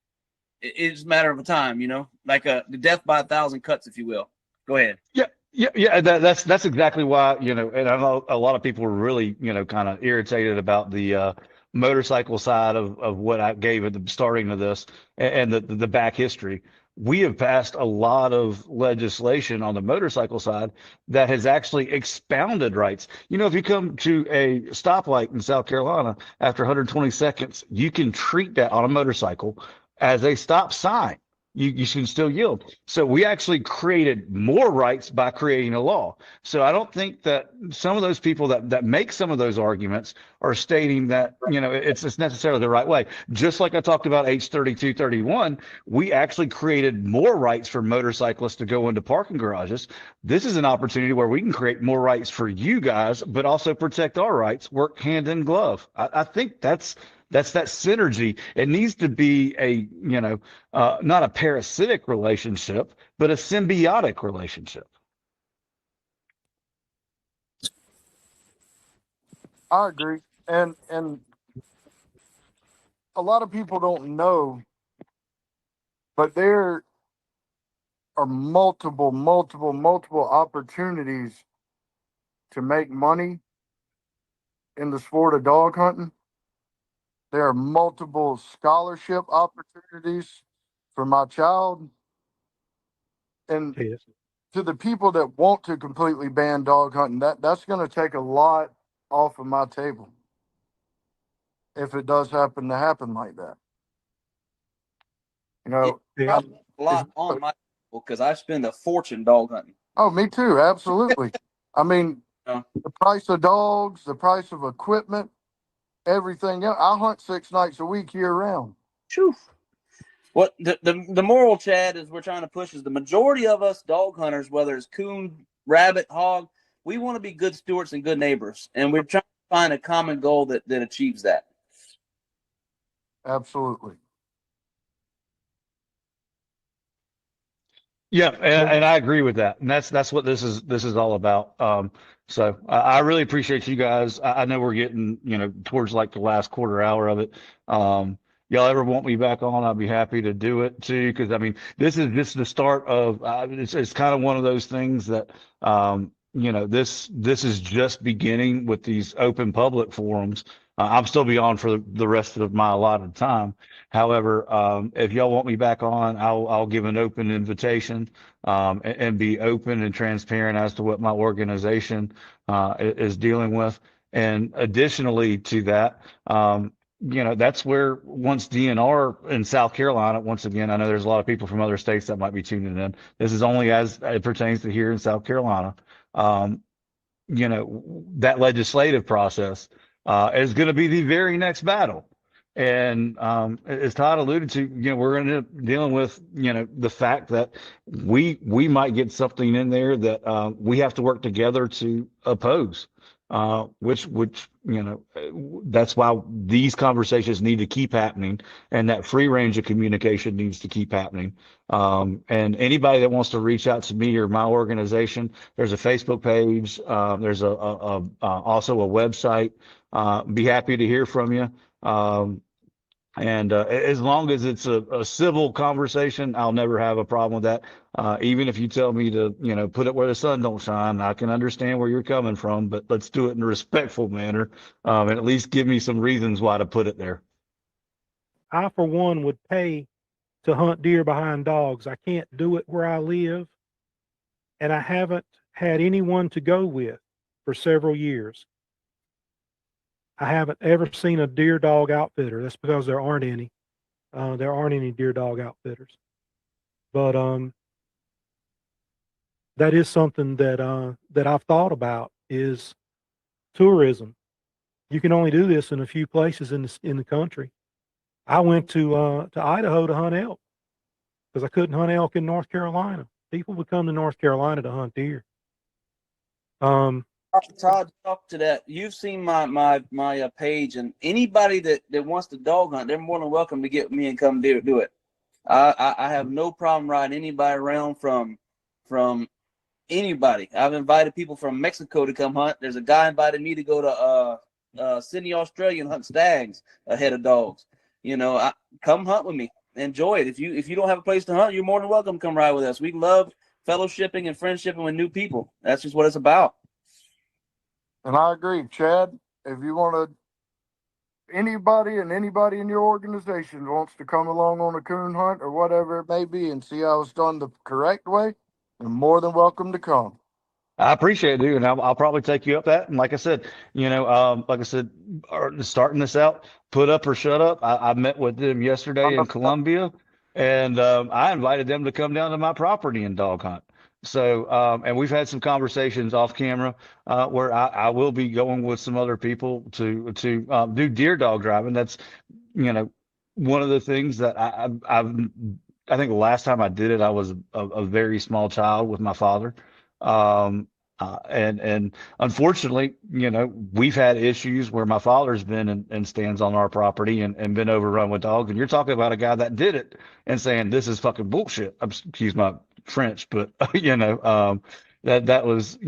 It's a matter of time, like the death by 1,000 cuts, if you will. Go ahead. Yeah. That's exactly why, and I know a lot of people were really, kind of irritated about the motorcycle side of what I gave at the starting of this and the back history. We have passed a lot of legislation on the motorcycle side that has actually expounded rights. If you come to a stoplight in South Carolina after 120 seconds, you can treat that on a motorcycle as a stop sign. You can still yield. So we actually created more rights by creating a law. So I don't think that some of those people that make some of those arguments are stating that, it's necessarily the right way. Just like I talked about H3231, we actually created more rights for motorcyclists to go into parking garages. This is an opportunity where we can create more rights for you guys, but also protect our rights, work hand in glove. I think that's that synergy. It needs to be a, not a parasitic relationship, but a symbiotic relationship. I agree. And a lot of people don't know, but there are multiple opportunities to make money in the sport of dog hunting. There are multiple scholarship opportunities for my child. And Yes. to the people that want to completely ban dog hunting, that's going to take a lot off of my table if it does happen to happen like that. You know, Yeah. A lot on my because I spend a fortune dog hunting. oh, me too, absolutely. I mean, Yeah. the price of dogs, the price of equipment, everything else. I hunt 6 nights a week year round. Phew. What the moral, Chad, is we're trying to push is the majority of us dog hunters, whether it's coon, rabbit, hog, we want to be good stewards and good neighbors, and we're trying to find a common goal that achieves that. Absolutely. Yeah, and I agree with that, and that's what this is all about. So I really appreciate you guys. I know we're getting towards like the last quarter hour of it. Y'all ever want me back on? I'll be happy to do it too, because I mean this is the start of it's kind of one of those things that this is just beginning with these open public forums. I'm still be on for the rest of my allotted time. However, if y'all want me back on, I'll give an open invitation and be open and transparent as to what my organization is dealing with. And additionally to that, that's where once DNR in South Carolina, once again, I know there's a lot of people from other states that might be tuning in. This is only as it pertains to here in South Carolina. That legislative process is going to be the very next battle. And as Todd alluded to, we're going to be dealing with, the fact that we might get something in there that we have to work together to oppose, which that's why these conversations need to keep happening, and that free range of communication needs to keep happening. And anybody that wants to reach out to me or my organization, there's a Facebook page, there's also a website. Be happy to hear from you. And as long as it's a civil conversation, I'll never have a problem with that. Even if you tell me to, put it where the sun don't shine, I can understand where you're coming from, but let's do it in a respectful manner, and at least give me some reasons why to put it there. I, for one, would pay to hunt deer behind dogs. I can't do it where I live, and I haven't had anyone to go with for several years. I haven't ever seen a deer dog outfitter. That's because there aren't any. There aren't any deer dog outfitters. But that is something that I've thought about is tourism. You can only do this in a few places in the country. I went to Idaho to hunt elk because I couldn't hunt elk in North Carolina. People would come to North Carolina to hunt deer. Todd, talk to that. You've seen my page, and anybody that wants to dog hunt, they're more than welcome to get me and come do it. I have no problem riding anybody around from anybody. I've invited people from Mexico to come hunt. There's a guy invited me to go to Sydney, Australia, and hunt stags ahead of dogs. Come hunt with me. Enjoy it. If you don't have a place to hunt, you're more than welcome to come ride with us. We love fellowshipping and friendshipping with new people. That's just what it's about. And I agree, Chad. If you want to, anybody in your organization wants to come along on a coon hunt or whatever it may be and see how it's done the correct way, you're more than welcome to come. I appreciate it, dude, and I'll probably take you up that. And like I said, starting this out, put up or shut up. I met with them yesterday in Columbia, and I invited them to come down to my property and dog hunt. So, and we've had some conversations off camera where I will be going with some other people to do deer dog driving. That's, one of the things that I think the last time I did it, I was a very small child with my father. And unfortunately, we've had issues where my father's been and stands on our property and been overrun with dogs. And you're talking about a guy that did it and saying, this is fucking bullshit. Excuse my French, but that was,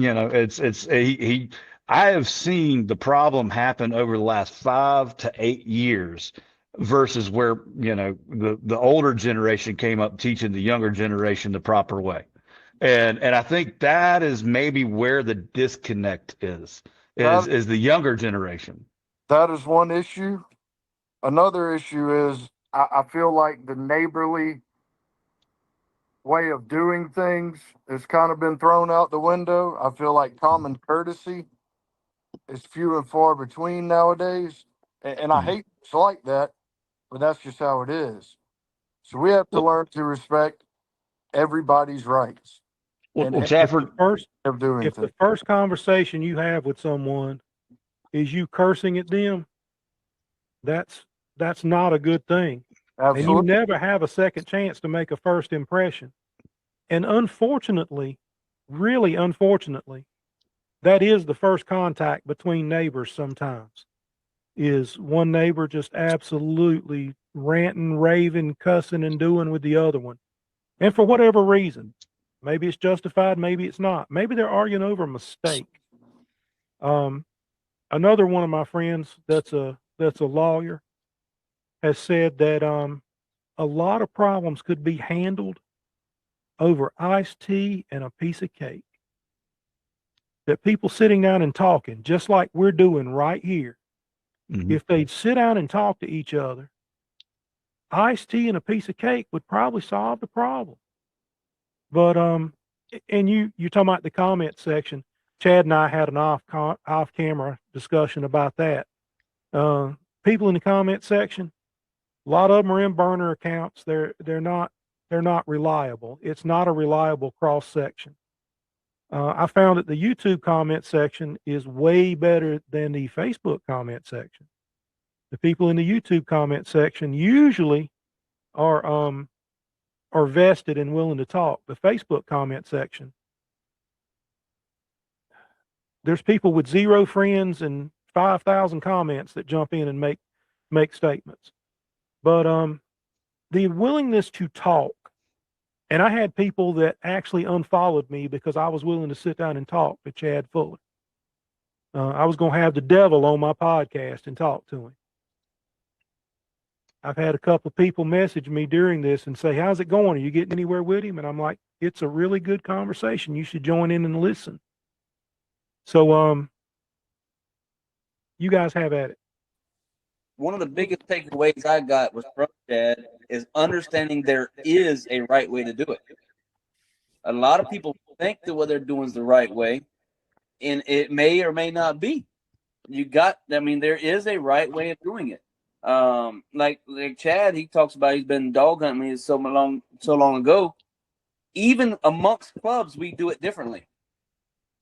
I have seen the problem happen over the last 5 to 8 years versus where, the older generation came up teaching the younger generation the proper way. And I think that is maybe where the disconnect is the younger generation. That is one issue. Another issue is I feel like the neighborly way of doing things has kind of been thrown out the window. I feel like common courtesy is few and far between nowadays. And I hate it's like that, but that's just how it is. So we have to learn to respect everybody's rights. Well, And Chafford, of doing If things. the first conversation you have with someone is you cursing at them, that's not a good thing. And you Absolutely. never have a second chance to make a first impression. And unfortunately, really unfortunately, that is the first contact between neighbors sometimes. Is one neighbor just absolutely ranting, raving, cussing, and doing with the other one. And for whatever reason, maybe it's justified, maybe it's not. Maybe they're arguing over a mistake. Another one of my friends that's a lawyer has said that a lot of problems could be handled over iced tea and a piece of cake. That people sitting down and talking, just like we're doing right here, if they'd sit down and talk to each other, iced tea and a piece of cake would probably solve the problem. But and you're talking about the comment section. Chad and I had an off camera discussion about that. People in the comment section, a lot of them are in burner accounts. They're not reliable. It's not a reliable cross section. I found that the YouTube comment section is way better than the Facebook comment section. The people in the YouTube comment section usually are vested and willing to talk. The Facebook comment section, there's people with 0 friends and 5,000 comments that jump in and make statements. But the willingness to talk, and I had people that actually unfollowed me because I was willing to sit down and talk to Chad Fuller. I was going to have the devil on my podcast and talk to him. I've had a couple of people message me during this and say, how's it going? Are you getting anywhere with him? And I'm like, it's a really good conversation. You should join in and listen. So, you guys have at it. One of the biggest takeaways I got was from Chad is understanding there is a right way to do it. A lot of people think that what they're doing is the right way, and it may or may not be. There is a right way of doing it. Like Chad, he talks about he's been dog hunting so long ago. Even amongst clubs, we do it differently.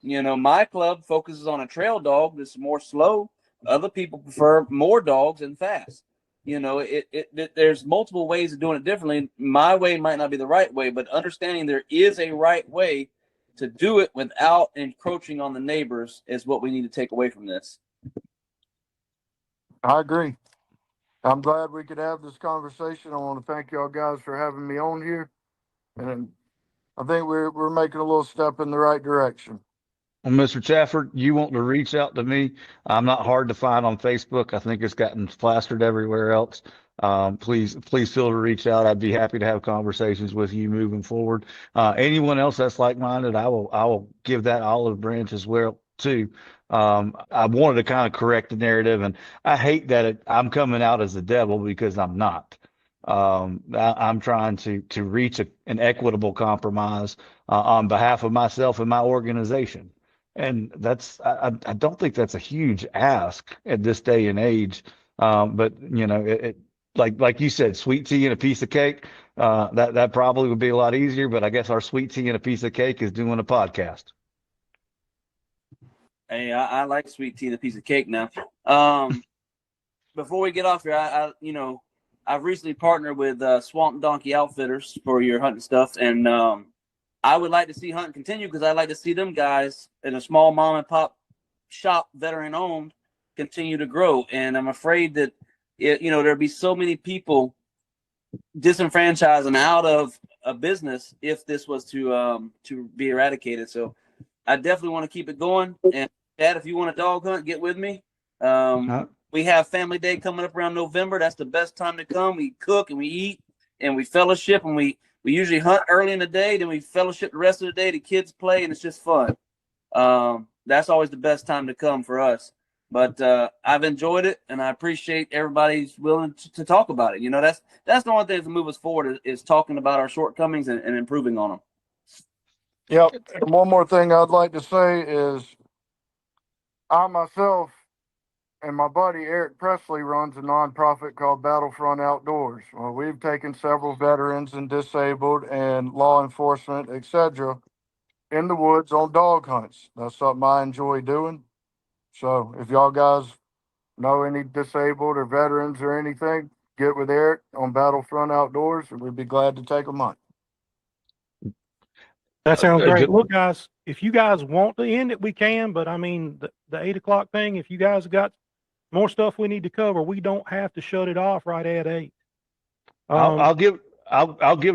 My club focuses on a trail dog that's more slow. Other people prefer more dogs and fast. There's multiple ways of doing it differently. My way might not be the right way, but understanding there is a right way to do it without encroaching on the neighbors is what we need to take away from this. I agree. I'm glad we could have this conversation. I want to thank y'all guys for having me on here. And I think we're making a little step in the right direction. Well, Mr. Chafford, you want to reach out to me? I'm not hard to find on Facebook. I think it's gotten plastered everywhere else. Please feel to reach out. I'd be happy to have conversations with you moving forward. Anyone else that's like-minded, I will give that olive branch as well too. I wanted to kind of correct the narrative, and I hate that I'm coming out as the devil because I'm not. I'm trying to reach an equitable compromise on behalf of myself and my organization. And I don't think that's a huge ask at this day and age. But like you said, sweet tea and a piece of cake, that probably would be a lot easier. But I guess our sweet tea and a piece of cake is doing a podcast. Hey, I like sweet tea and a piece of cake now. Before we get off here, I've recently partnered with Swamp Donkey Outfitters for your hunting stuff, and I would like to see hunting continue because I'd like to see them guys in a small mom and pop shop, veteran owned, continue to grow. And I'm afraid that there'd be so many people disenfranchised and out of a business if this was to be eradicated. So I definitely want to keep it going. And Chad, if you want to dog hunt, get with me. We have family day coming up around November. That's the best time to come. We cook and we eat and we fellowship, and we usually hunt early in the day. Then we fellowship the rest of the day. The kids play, and it's just fun. That's always the best time to come for us. But I've enjoyed it, and I appreciate everybody's willing to talk about it. You know, that's the one thing to move us forward is talking about our shortcomings and improving on them. Yep. And one more thing I'd like to say is I myself and my buddy Eric Presley runs a nonprofit called Battlefront Outdoors. Well, we've taken several veterans and disabled and law enforcement, etc., in the woods on dog hunts. That's something I enjoy doing. So if y'all guys know any disabled or veterans or anything, get with Eric on Battlefront Outdoors, and we'd be glad to take them on. That sounds great. Look, guys, if you guys want to end it, we can. But I mean, the 8 o'clock thing, if you guys have got more stuff we need to cover, we don't have to shut it off right at 8. I'll give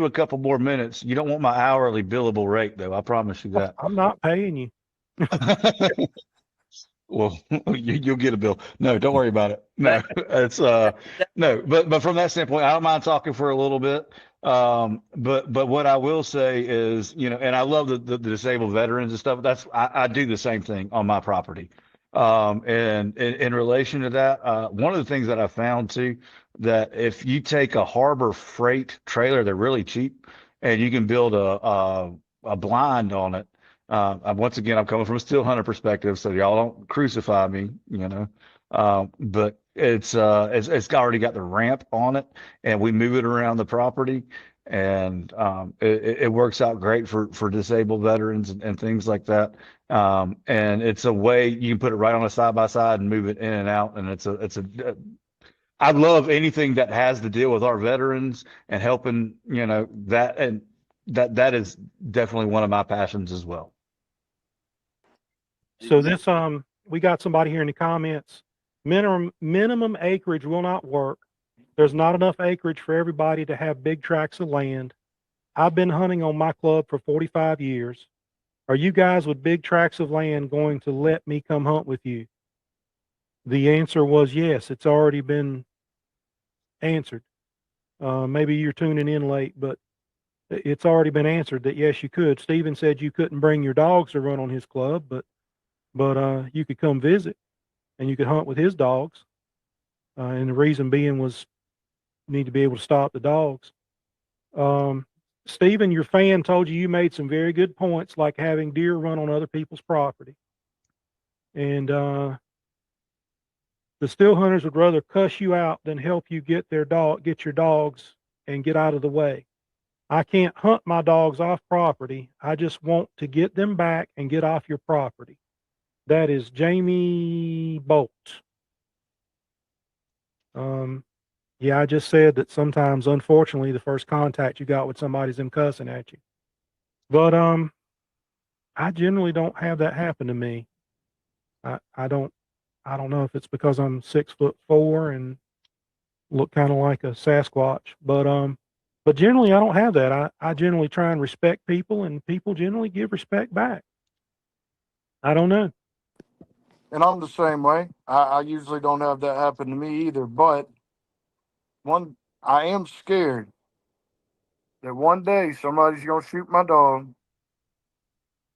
a couple more minutes. You don't want my hourly billable rate, though. I promise you that. I'm not paying you. Well, you'll get a bill. No, don't worry about it. No, it's no, but from that standpoint, I don't mind talking for a little bit. But what I will say is, you know, and I love the disabled veterans and stuff. I do the same thing on my property. And in relation to that, one of the things that I found too, that if you take a Harbor Freight trailer, they're really cheap, and you can build a blind on it. Once again, I'm coming from a steel hunter perspective, so y'all don't crucify me, you know. But it's already got the ramp on it, and we move it around the property, and it works out great for disabled veterans and things like that. And it's a way you can put it right on a side by side and move it in and out, and I love anything that has to deal with our veterans and helping, you know, that, and that is definitely one of my passions as well. So this, we got somebody here in the comments. Minimum acreage will not work. There's not enough acreage for everybody to have big tracts of land. I've been hunting on my club for 45 years. Are you guys with big tracts of land going to let me come hunt with you? The answer was yes. It's already been answered. Maybe you're tuning in late, but it's already been answered that yes, you could. Steven said you couldn't bring your dogs to run on his club, but you could come visit and you could hunt with his dogs. And the reason being was you need to be able to stop the dogs. Steven, your fan told you made some very good points, like having deer run on other people's property. And the still hunters would rather cuss you out than help you get your dogs and get out of the way. I can't hunt my dogs off property. I just want to get them back and get off your property. That is Jamie Bolt. Yeah, I just said that sometimes, unfortunately, the first contact you got with somebody's them cussing at you. But I generally don't have that happen to me. I don't know if it's because I'm 6'4" and look kind of like a Sasquatch, but generally I don't have that. I generally try and respect people, and people generally give respect back. I don't know. And I'm the same way. I usually don't have that happen to me either, but I am scared that one day somebody's going to shoot my dog,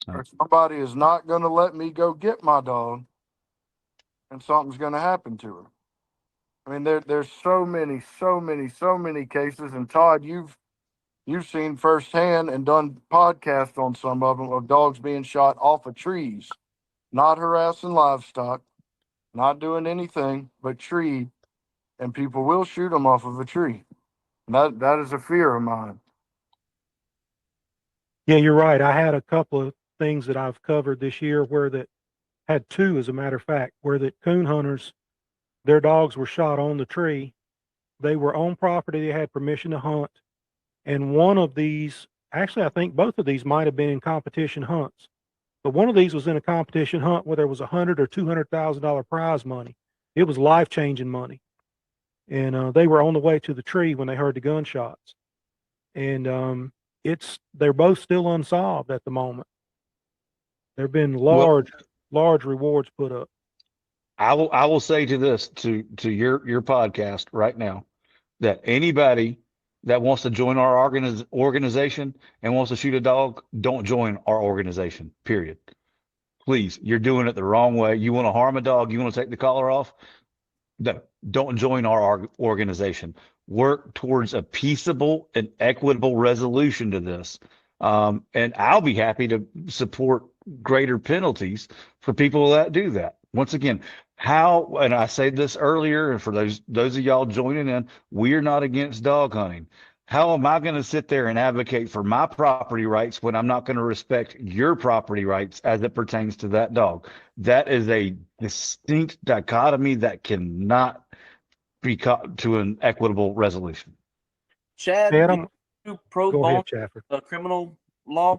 or somebody is not going to let me go get my dog, and something's going to happen to her. I mean, there's so many cases, and Todd, you've seen firsthand and done podcasts on some of them of dogs being shot off of trees, not harassing livestock, not doing anything but tree, and people will shoot them off of a tree. And that is a fear of mine. Yeah, you're right. I had a couple of things that I've covered this year had two, as a matter of fact, where the coon hunters, their dogs were shot on the tree. They were on property. They had permission to hunt. And one of these, actually, I think both of these might have been in competition hunts, but one of these was in a competition hunt where there was $100,000 or $200,000 prize money. It was life-changing money. And they were on the way to the tree when they heard the gunshots. And they're both still unsolved at the moment. There have been large rewards put up. I will say to this, to your podcast right now, that anybody that wants to join our organization and wants to shoot a dog, don't join our organization, period. Please, you're doing it the wrong way. You want to harm a dog, you want to take the collar off, no, don't join our organization. Work towards a peaceable and equitable resolution to this. And I'll be happy to support greater penalties for people that do that. Once again, how, and I said this earlier, and for those of y'all joining in, we're not against dog hunting. How am I going to sit there and advocate for my property rights when I'm not going to respect your property rights as it pertains to that dog? That is a distinct dichotomy that cannot be caught to an equitable resolution. Chad, Chad, do you do pro Go bono ahead, Chaffer. criminal law?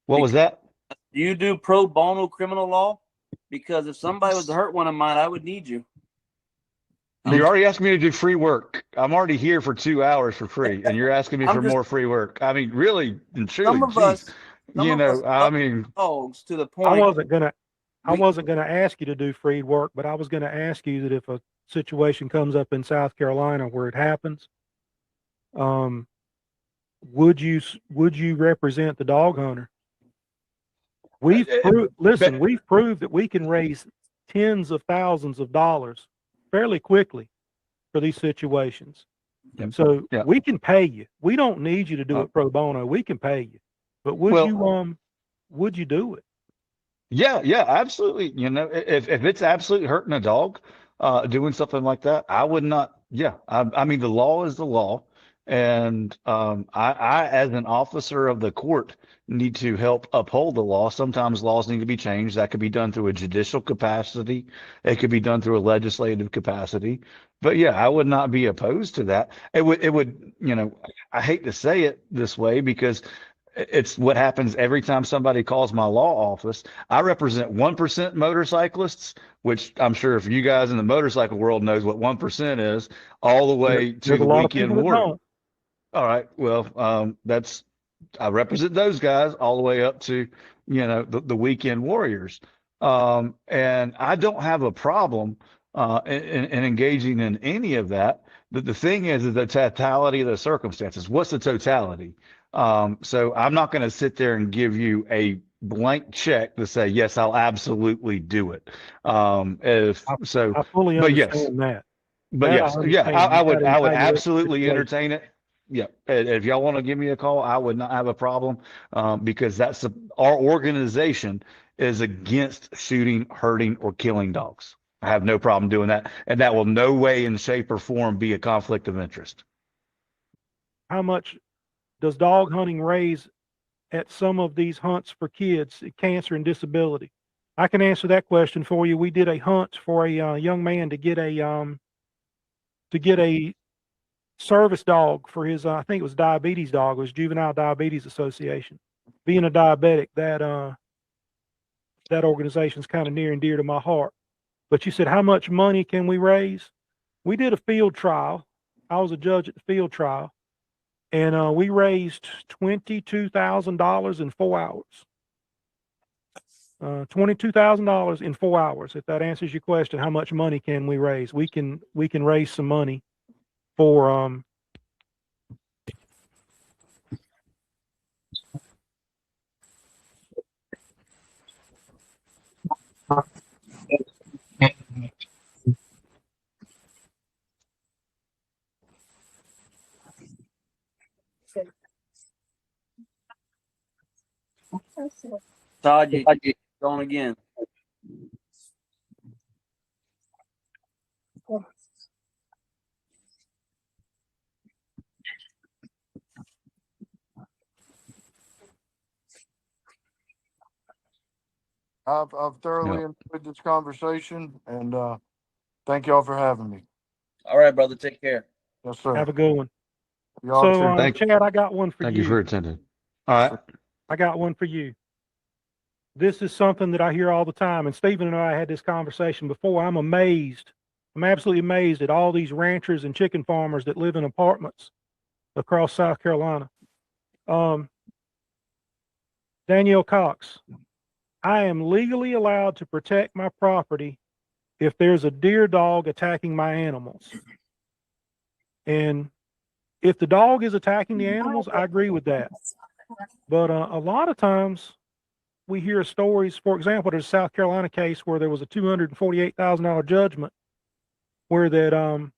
What was that? Do you do pro bono criminal law? Because if somebody was to hurt one of mine, I would need you. You're already asking me to do free work. I'm already here for 2 hours for free, and you're asking me for more free work. I mean, really and truly, Some of us, you know, I mean, dogs to the point. I wasn't gonna ask you to do free work, but I was gonna ask you that if a situation comes up in South Carolina where it happens, would you represent the dog hunter? We've proved that we can raise tens of thousands of dollars fairly quickly for these situations. Yep. So Yeah. we can pay you. We don't need you to do it pro bono. We can pay you. But would you do it? yeah, absolutely. You know, if it's absolutely hurting a dog, doing something like that, I would not. Yeah, I mean, the law is the law, and I, as an officer of the court, need to help uphold the law. Sometimes laws need to be changed. That could be done through a judicial capacity. It could be done through a legislative capacity. But yeah, I would not be opposed to that. It would, you know, I hate to say it this way because it's what happens every time somebody calls my law office. I represent 1% motorcyclists, which I'm sure if you guys in the motorcycle world knows what 1% is, all the way to There's the a lot of weekend people that warrior. don't. All right. Well, I represent those guys all the way up to, you know, the weekend warriors. And I don't have a problem in engaging in any of that. The thing is the totality of the circumstances. What's the totality? So I'm not going to sit there and give you a blank check to say, yes, I'll absolutely do it. I fully but yes, understand that. but That yes, I yeah, understand. I You would gotta evaluate the absolutely situation. entertain it. Yeah, and if y'all want to give me a call, I would not have a problem because our organization is against shooting, hurting, or killing dogs. I have no problem doing that, and that will no way in shape or form be a conflict of interest. How much does dog hunting raise at some of these hunts for kids, cancer and disability? I can answer that question for you. We did a hunt for a young man to get a service dog for his, I think it was diabetes dog. It was Juvenile Diabetes Association. Being a diabetic, that organization's kind of near and dear to my heart. But you said, how much money can we raise? We did a field trial. I was a judge at the field trial, and we raised $22,000 in 4 hours. $22,000 in 4 hours. If that answers your question, how much money can we raise? We can raise some money for Todd, you on again. I've thoroughly enjoyed this conversation, and thank y'all for having me. All right, brother. Take care. Yes, sir. have a good one. Y'all So, too. Chad, I got one for Thank you. you for attending. All right. I got one for you. This is something that I hear all the time, and Stephen and I had this conversation before. I'm amazed. I'm absolutely amazed at all these ranchers and chicken farmers that live in apartments across South Carolina. Danielle Cox, I am legally allowed to protect my property if there's a deer dog attacking my animals, and if the dog is attacking the animals, I agree with that. But a lot of times we hear stories. For example, there's a South Carolina case where there was a $248,000 judgment where that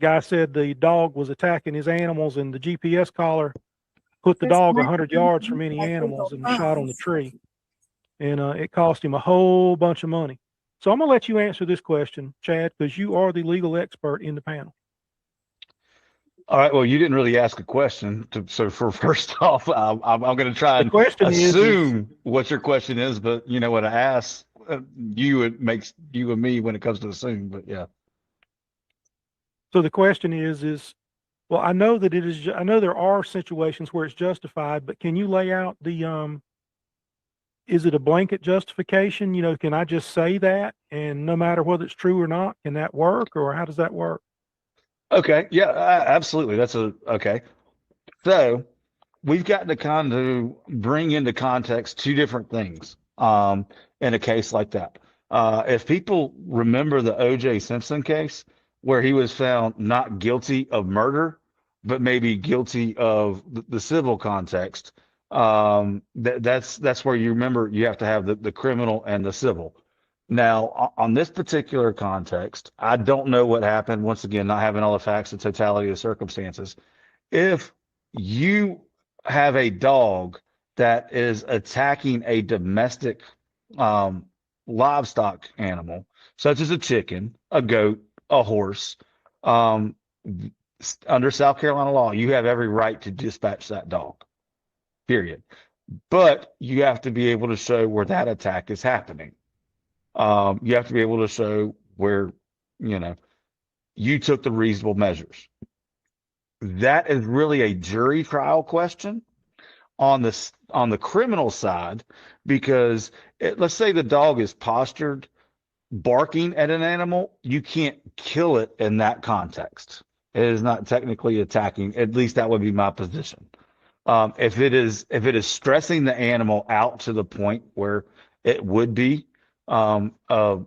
guy said the dog was attacking his animals, and the GPS collar put the dog 100 yards from any animals and shot on the tree. And it cost him a whole bunch of money. So I'm going to let you answer this question, Chad, because you are the legal expert in the panel. All right. Well, you didn't really ask a question. So for first off, I'm going to try and assume what your question is, but you know what I ask you, it makes you and me when it comes to assume, but yeah. So the question is, well, I know that I know there are situations where it's justified, but can you lay out the, is it a blanket justification? You know, can I just say that and no matter whether it's true or not, can that work, or how does that work? Okay. Yeah, absolutely. Okay. So we've got to kind of bring into context two different things in a case like that. If people remember the O.J. Simpson case, where he was found not guilty of murder, but maybe guilty of the civil context, that's where you remember you have to have the criminal and the civil. Now, on this particular context, I don't know what happened. Once again, not having all the facts and totality of the circumstances. If you have a dog that is attacking a domestic livestock animal, such as a chicken, a goat, a horse, under South Carolina law, you have every right to dispatch that dog, period. But you have to be able to show where that attack is happening. You have to be able to show where, you took the reasonable measures. That is really a jury trial question on the criminal side, because let's say the dog is postured, barking at an animal, you can't kill it in that context. It is not technically attacking. At least that would be my position. If it is stressing the animal out to the point where it would be a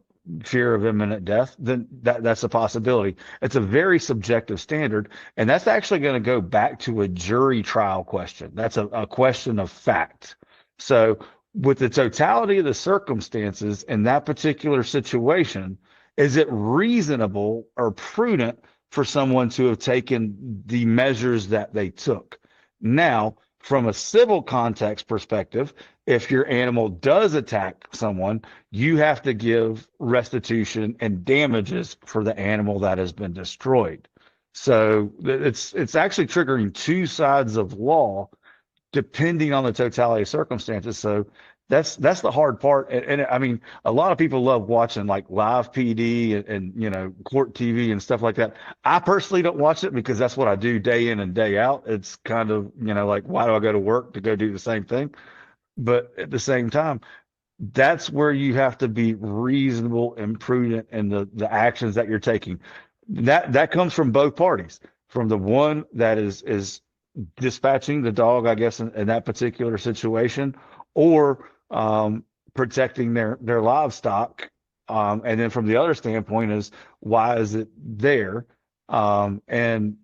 fear of imminent death, then that's a possibility. It's a very subjective standard, and that's actually going to go back to a jury trial question. That's a question of fact. So with the totality of the circumstances in that particular situation, is it reasonable or prudent for someone to have taken the measures that they took? Now, from a civil context perspective, if your animal does attack someone, you have to give restitution and damages for the animal that has been destroyed. So it's actually triggering two sides of law depending on the totality of circumstances. So that's the hard part. And I mean, a lot of people love watching like live PD and court TV and stuff like that. I personally don't watch it because that's what I do day in and day out. It's kind of, like, why do I go to work to go do the same thing? But at the same time, that's where you have to be reasonable and prudent in the actions that you're taking. That comes from both parties, from the one that is dispatching the dog, I guess, in that particular situation, or protecting their livestock. And then from the other standpoint is, why is it there? And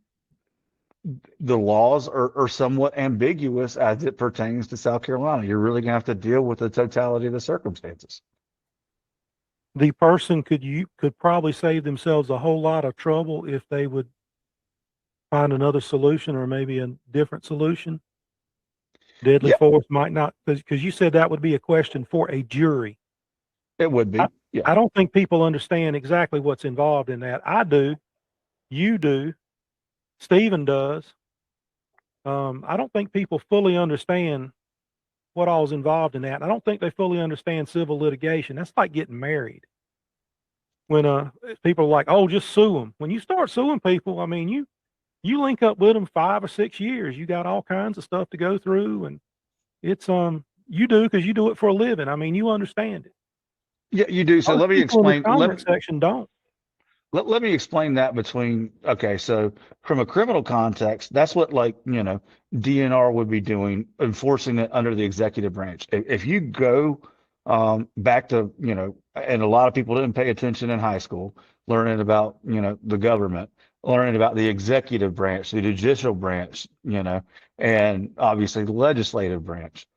the laws are somewhat ambiguous as it pertains to South Carolina. You're really going to have to deal with the totality of the circumstances. The person could probably save themselves a whole lot of trouble if they would find another solution, or maybe a different solution. Deadly force might not, because you said that would be a question for a jury. It would be. I don't think people understand exactly what's involved in that. I do. You do. Stephen does. I don't think people fully understand what all is involved in that. I don't think they fully understand civil litigation. That's like getting married. When people are like, "Oh, just sue them." When you start suing people, I mean, you link up with them 5 or 6 years. You got all kinds of stuff to go through, and it's you do, because you do it for a living. I mean, you understand it. Yeah, you do. So let me explain. Section don't. Let me explain that between, okay, so from a criminal context, that's what DNR would be doing, enforcing it under the executive branch. If you go back to, and a lot of people didn't pay attention in high school, learning about, the government, learning about the executive branch, the judicial branch, and obviously the legislative branch.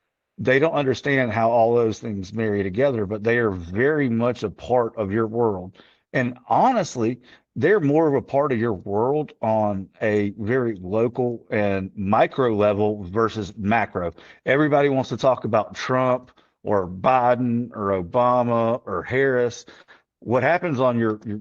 They don't understand how all those things marry together, but they are very much a part of your world. And honestly, they're more of a part of your world on a very local and micro level versus macro. Everybody wants to talk about Trump or Biden or Obama or Harris. What happens on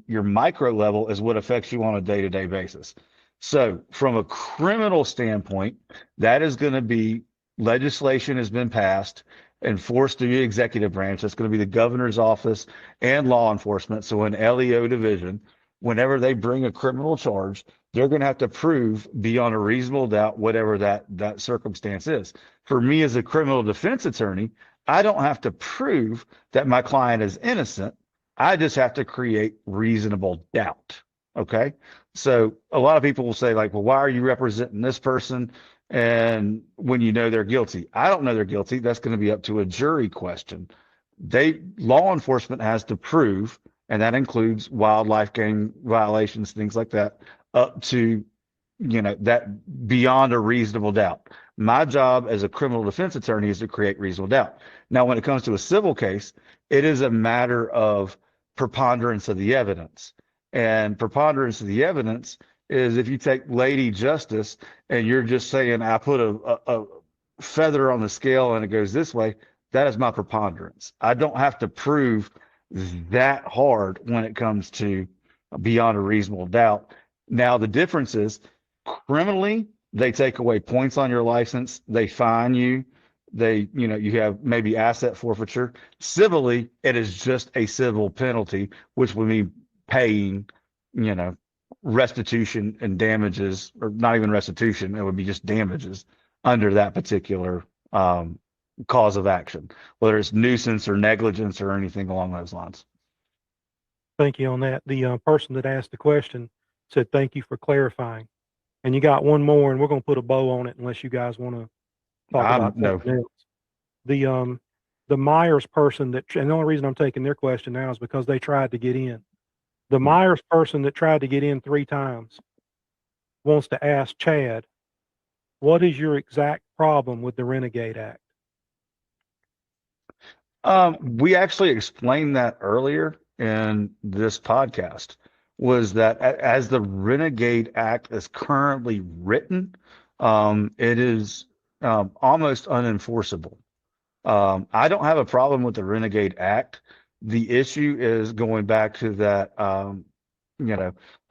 your micro level is what affects you on a day-to-day basis. So from a criminal standpoint, that is going to be legislation has been passed and forced to the executive branch. That's going to be the governor's office and law enforcement. So an LEO division, whenever they bring a criminal charge, they're going to have to prove beyond a reasonable doubt whatever that circumstance is. For me as a criminal defense attorney, I don't have to prove that my client is innocent. I just have to create reasonable doubt. Okay. So a lot of people will say, like, well, why are you representing this person? And when you know they're guilty, I don't know they're guilty. That's going to be up to a jury question. Law enforcement has to prove, and that includes wildlife game violations, things like that, up to, that beyond a reasonable doubt. My job as a criminal defense attorney is to create reasonable doubt. Now, when it comes to a civil case, it is a matter of preponderance of the evidence. And preponderance of the evidence is if you take Lady Justice and you're just saying, I put a feather on the scale and it goes this way, that is my preponderance. I don't have to prove that hard when it comes to beyond a reasonable doubt. Now, the difference is criminally, they take away points on your license, they fine you, you have maybe asset forfeiture. Civilly, it is just a civil penalty, which would mean paying, restitution and damages, or not even restitution, it would be just damages under that particular cause of action, whether it's nuisance or negligence or anything along those lines. Thank you on that. The person that asked the question said, thank you for clarifying. And you got one more, and we're going to put a bow on it unless you guys want to talk about something else. The Myers person and the only reason I'm taking their question now is because they tried to get in. The Myers person that tried to get in 3 times wants to ask Chad, what is your exact problem with the Renegade Act? We actually explained that earlier in this podcast, was that as the Renegade Act is currently written, it is almost unenforceable. I don't have a problem with the Renegade Act. The issue is going back to that,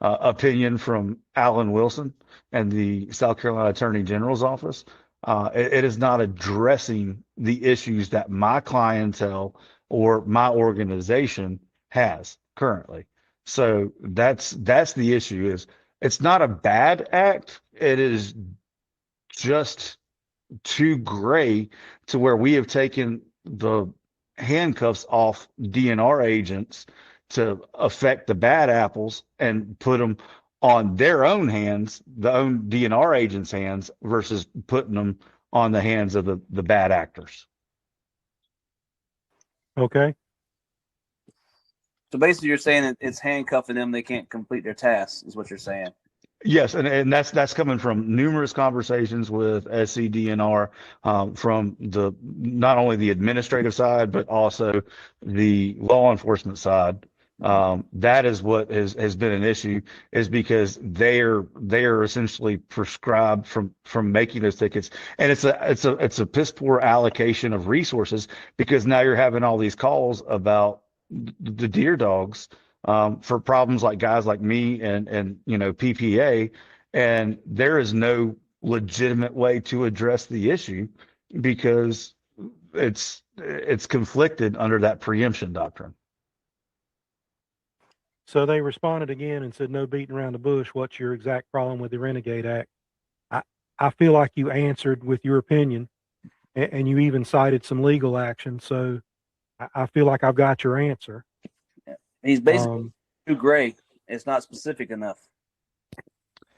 opinion from Alan Wilson and the South Carolina Attorney General's office. It is not addressing the issues that my clientele or my organization has currently. So that's the issue. Is it's not a bad act. It is just too gray to where we have taken the handcuffs off DNR agents to affect the bad apples and put them on their own hands, the own DNR agents' hands, versus putting them on the hands of the bad actors. Okay. So basically, you're saying that it's handcuffing them; they can't complete their tasks. Is what you're saying? Yes, and that's coming from numerous conversations with SCDNR, from not only the administrative side but also the law enforcement side. That is what has been an issue, is because they are essentially prescribed from making those tickets, and it's a piss poor allocation of resources, because now you're having all these calls about the deer dogs, for problems like guys like me and PPA, and there is no legitimate way to address the issue because it's conflicted under that preemption doctrine. So they responded again and said, no beating around the bush. What's your exact problem with the Renegade Act? I feel like you answered with your opinion, and you even cited some legal action. So I feel like I've got your answer. He's basically too gray. It's not specific enough.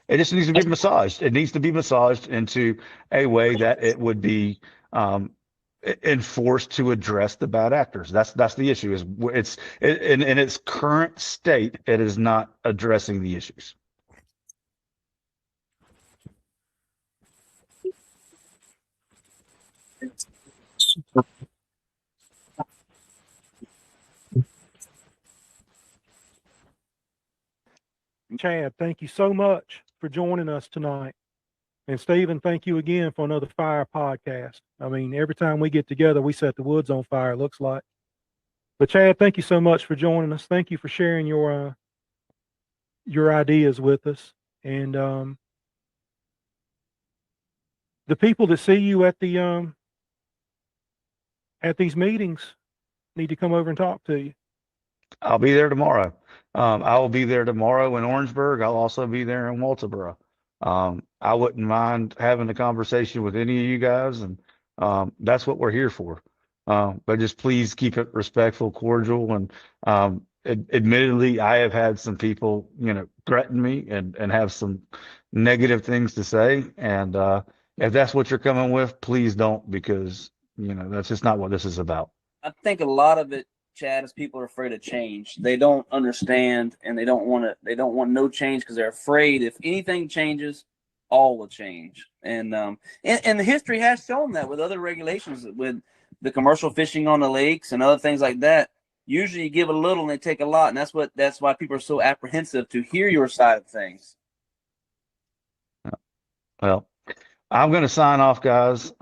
It just needs to be massaged. It needs to be massaged into a way that it would be enforced to address the bad actors. That's the issue. In its current state, it is not addressing the issues. Chad, thank you so much for joining us tonight. And Stephen, thank you again for another fire podcast. I mean, every time we get together, we set the woods on fire, it looks like. But Chad, thank you so much for joining us. Thank you for sharing your ideas with us. And the people that see you at these meetings need to come over and talk to you. I'll be there tomorrow. I will be there tomorrow in Orangeburg. I'll also be there in Walterboro. I wouldn't mind having a conversation with any of you guys, and that's what we're here for. But just please keep it respectful, cordial, and admittedly, I have had some people, threaten me and have some negative things to say. And if that's what you're coming with, please don't, because that's just not what this is about. I think a lot of it, Chad, is people are afraid of change. They don't understand, and they don't want no change because they're afraid if anything changes, all will change. And the history has shown that with other regulations, with the commercial fishing on the lakes and other things like that. Usually, you give a little and they take a lot, and that's why people are so apprehensive to hear your side of things. Well, I'm going to sign off, guys.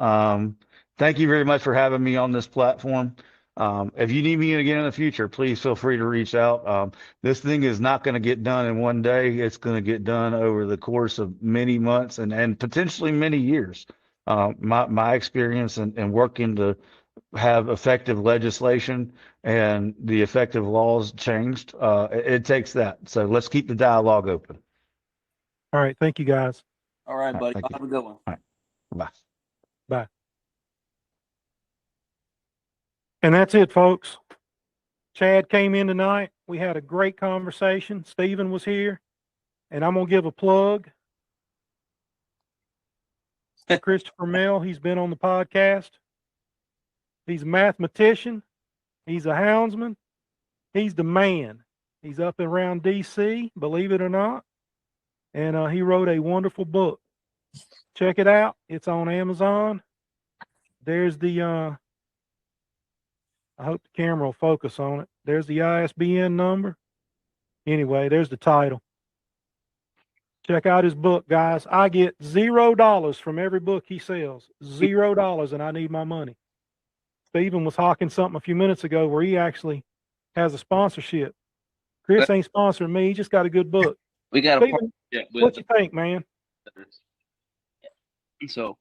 Thank you very much for having me on this platform. If you need me again in the future, please feel free to reach out. This thing is not going to get done in one day. It's going to get done over the course of many months and potentially many years. My experience in working to have effective legislation and the effective laws changed, it takes that. So let's keep the dialogue open. All right. Thank you, guys. All right, buddy. Thank you. Have a good one. All right. Bye. Bye. And that's it, folks. Chad came in tonight. We had a great conversation. Stephen was here. And I'm going to give a plug. Christopher Mell, he's been on the podcast. He's a mathematician. He's a houndsman. He's the man. He's up and around D.C., believe it or not. And he wrote a wonderful book. Check it out. It's on Amazon. There's the... I hope the camera will focus on it. There's the ISBN number. Anyway, there's the title. Check out his book, guys. I get $0 from every book he sells. $0, and I need my money. Stephen was hawking something a few minutes ago where he actually has a sponsorship. Chris ain't sponsoring me. He just got a good book. We got Stephen, what you think, man? So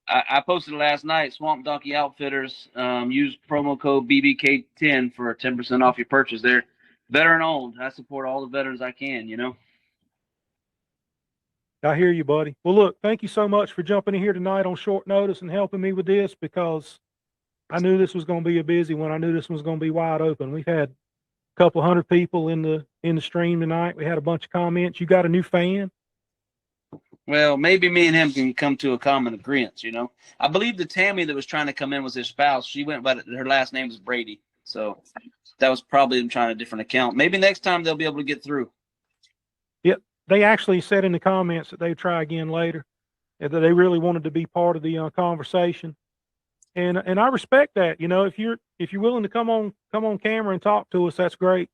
I posted last night, Swamp Donkey Outfitters, use promo code BBK10 for 10% off your purchase. They're veteran owned. I support all the veterans I can, I hear you, buddy. Well, look, thank you so much for jumping in here tonight on short notice and helping me with this, because I knew this was going to be a busy one. I knew this one was going to be wide open. We've had a couple hundred people in the stream tonight. We had a bunch of comments. You got a new fan? Well, maybe me and him can come to a common agreement, I believe the Tammy that was trying to come in was his spouse. She went by her last name is Brady. So that was probably them trying a different account. Maybe next time they'll be able to get through. Yep. They actually said in the comments that they'd try again later, and that they really wanted to be part of the conversation. And I respect that. If you're willing to come on camera and talk to us, that's great.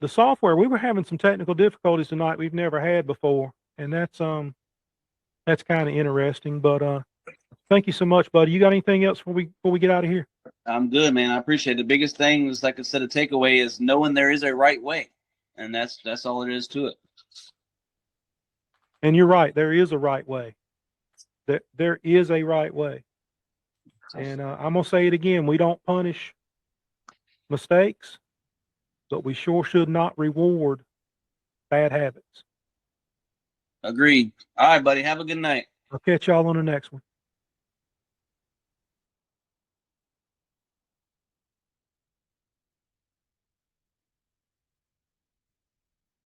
The software, we were having some technical difficulties tonight we've never had before, and that's kind of interesting. But thank you so much, buddy. You got anything else before we get out of here? I'm good, man. I appreciate it. The biggest thing is, like I said, a takeaway is knowing there is a right way, and that's all there is to it. And you're right. There is a right way. There is a right way. And I'm gonna say it again. We don't punish mistakes, but we sure should not reward bad habits. Agreed. All right, buddy. Have a good night. I'll catch y'all on the next one.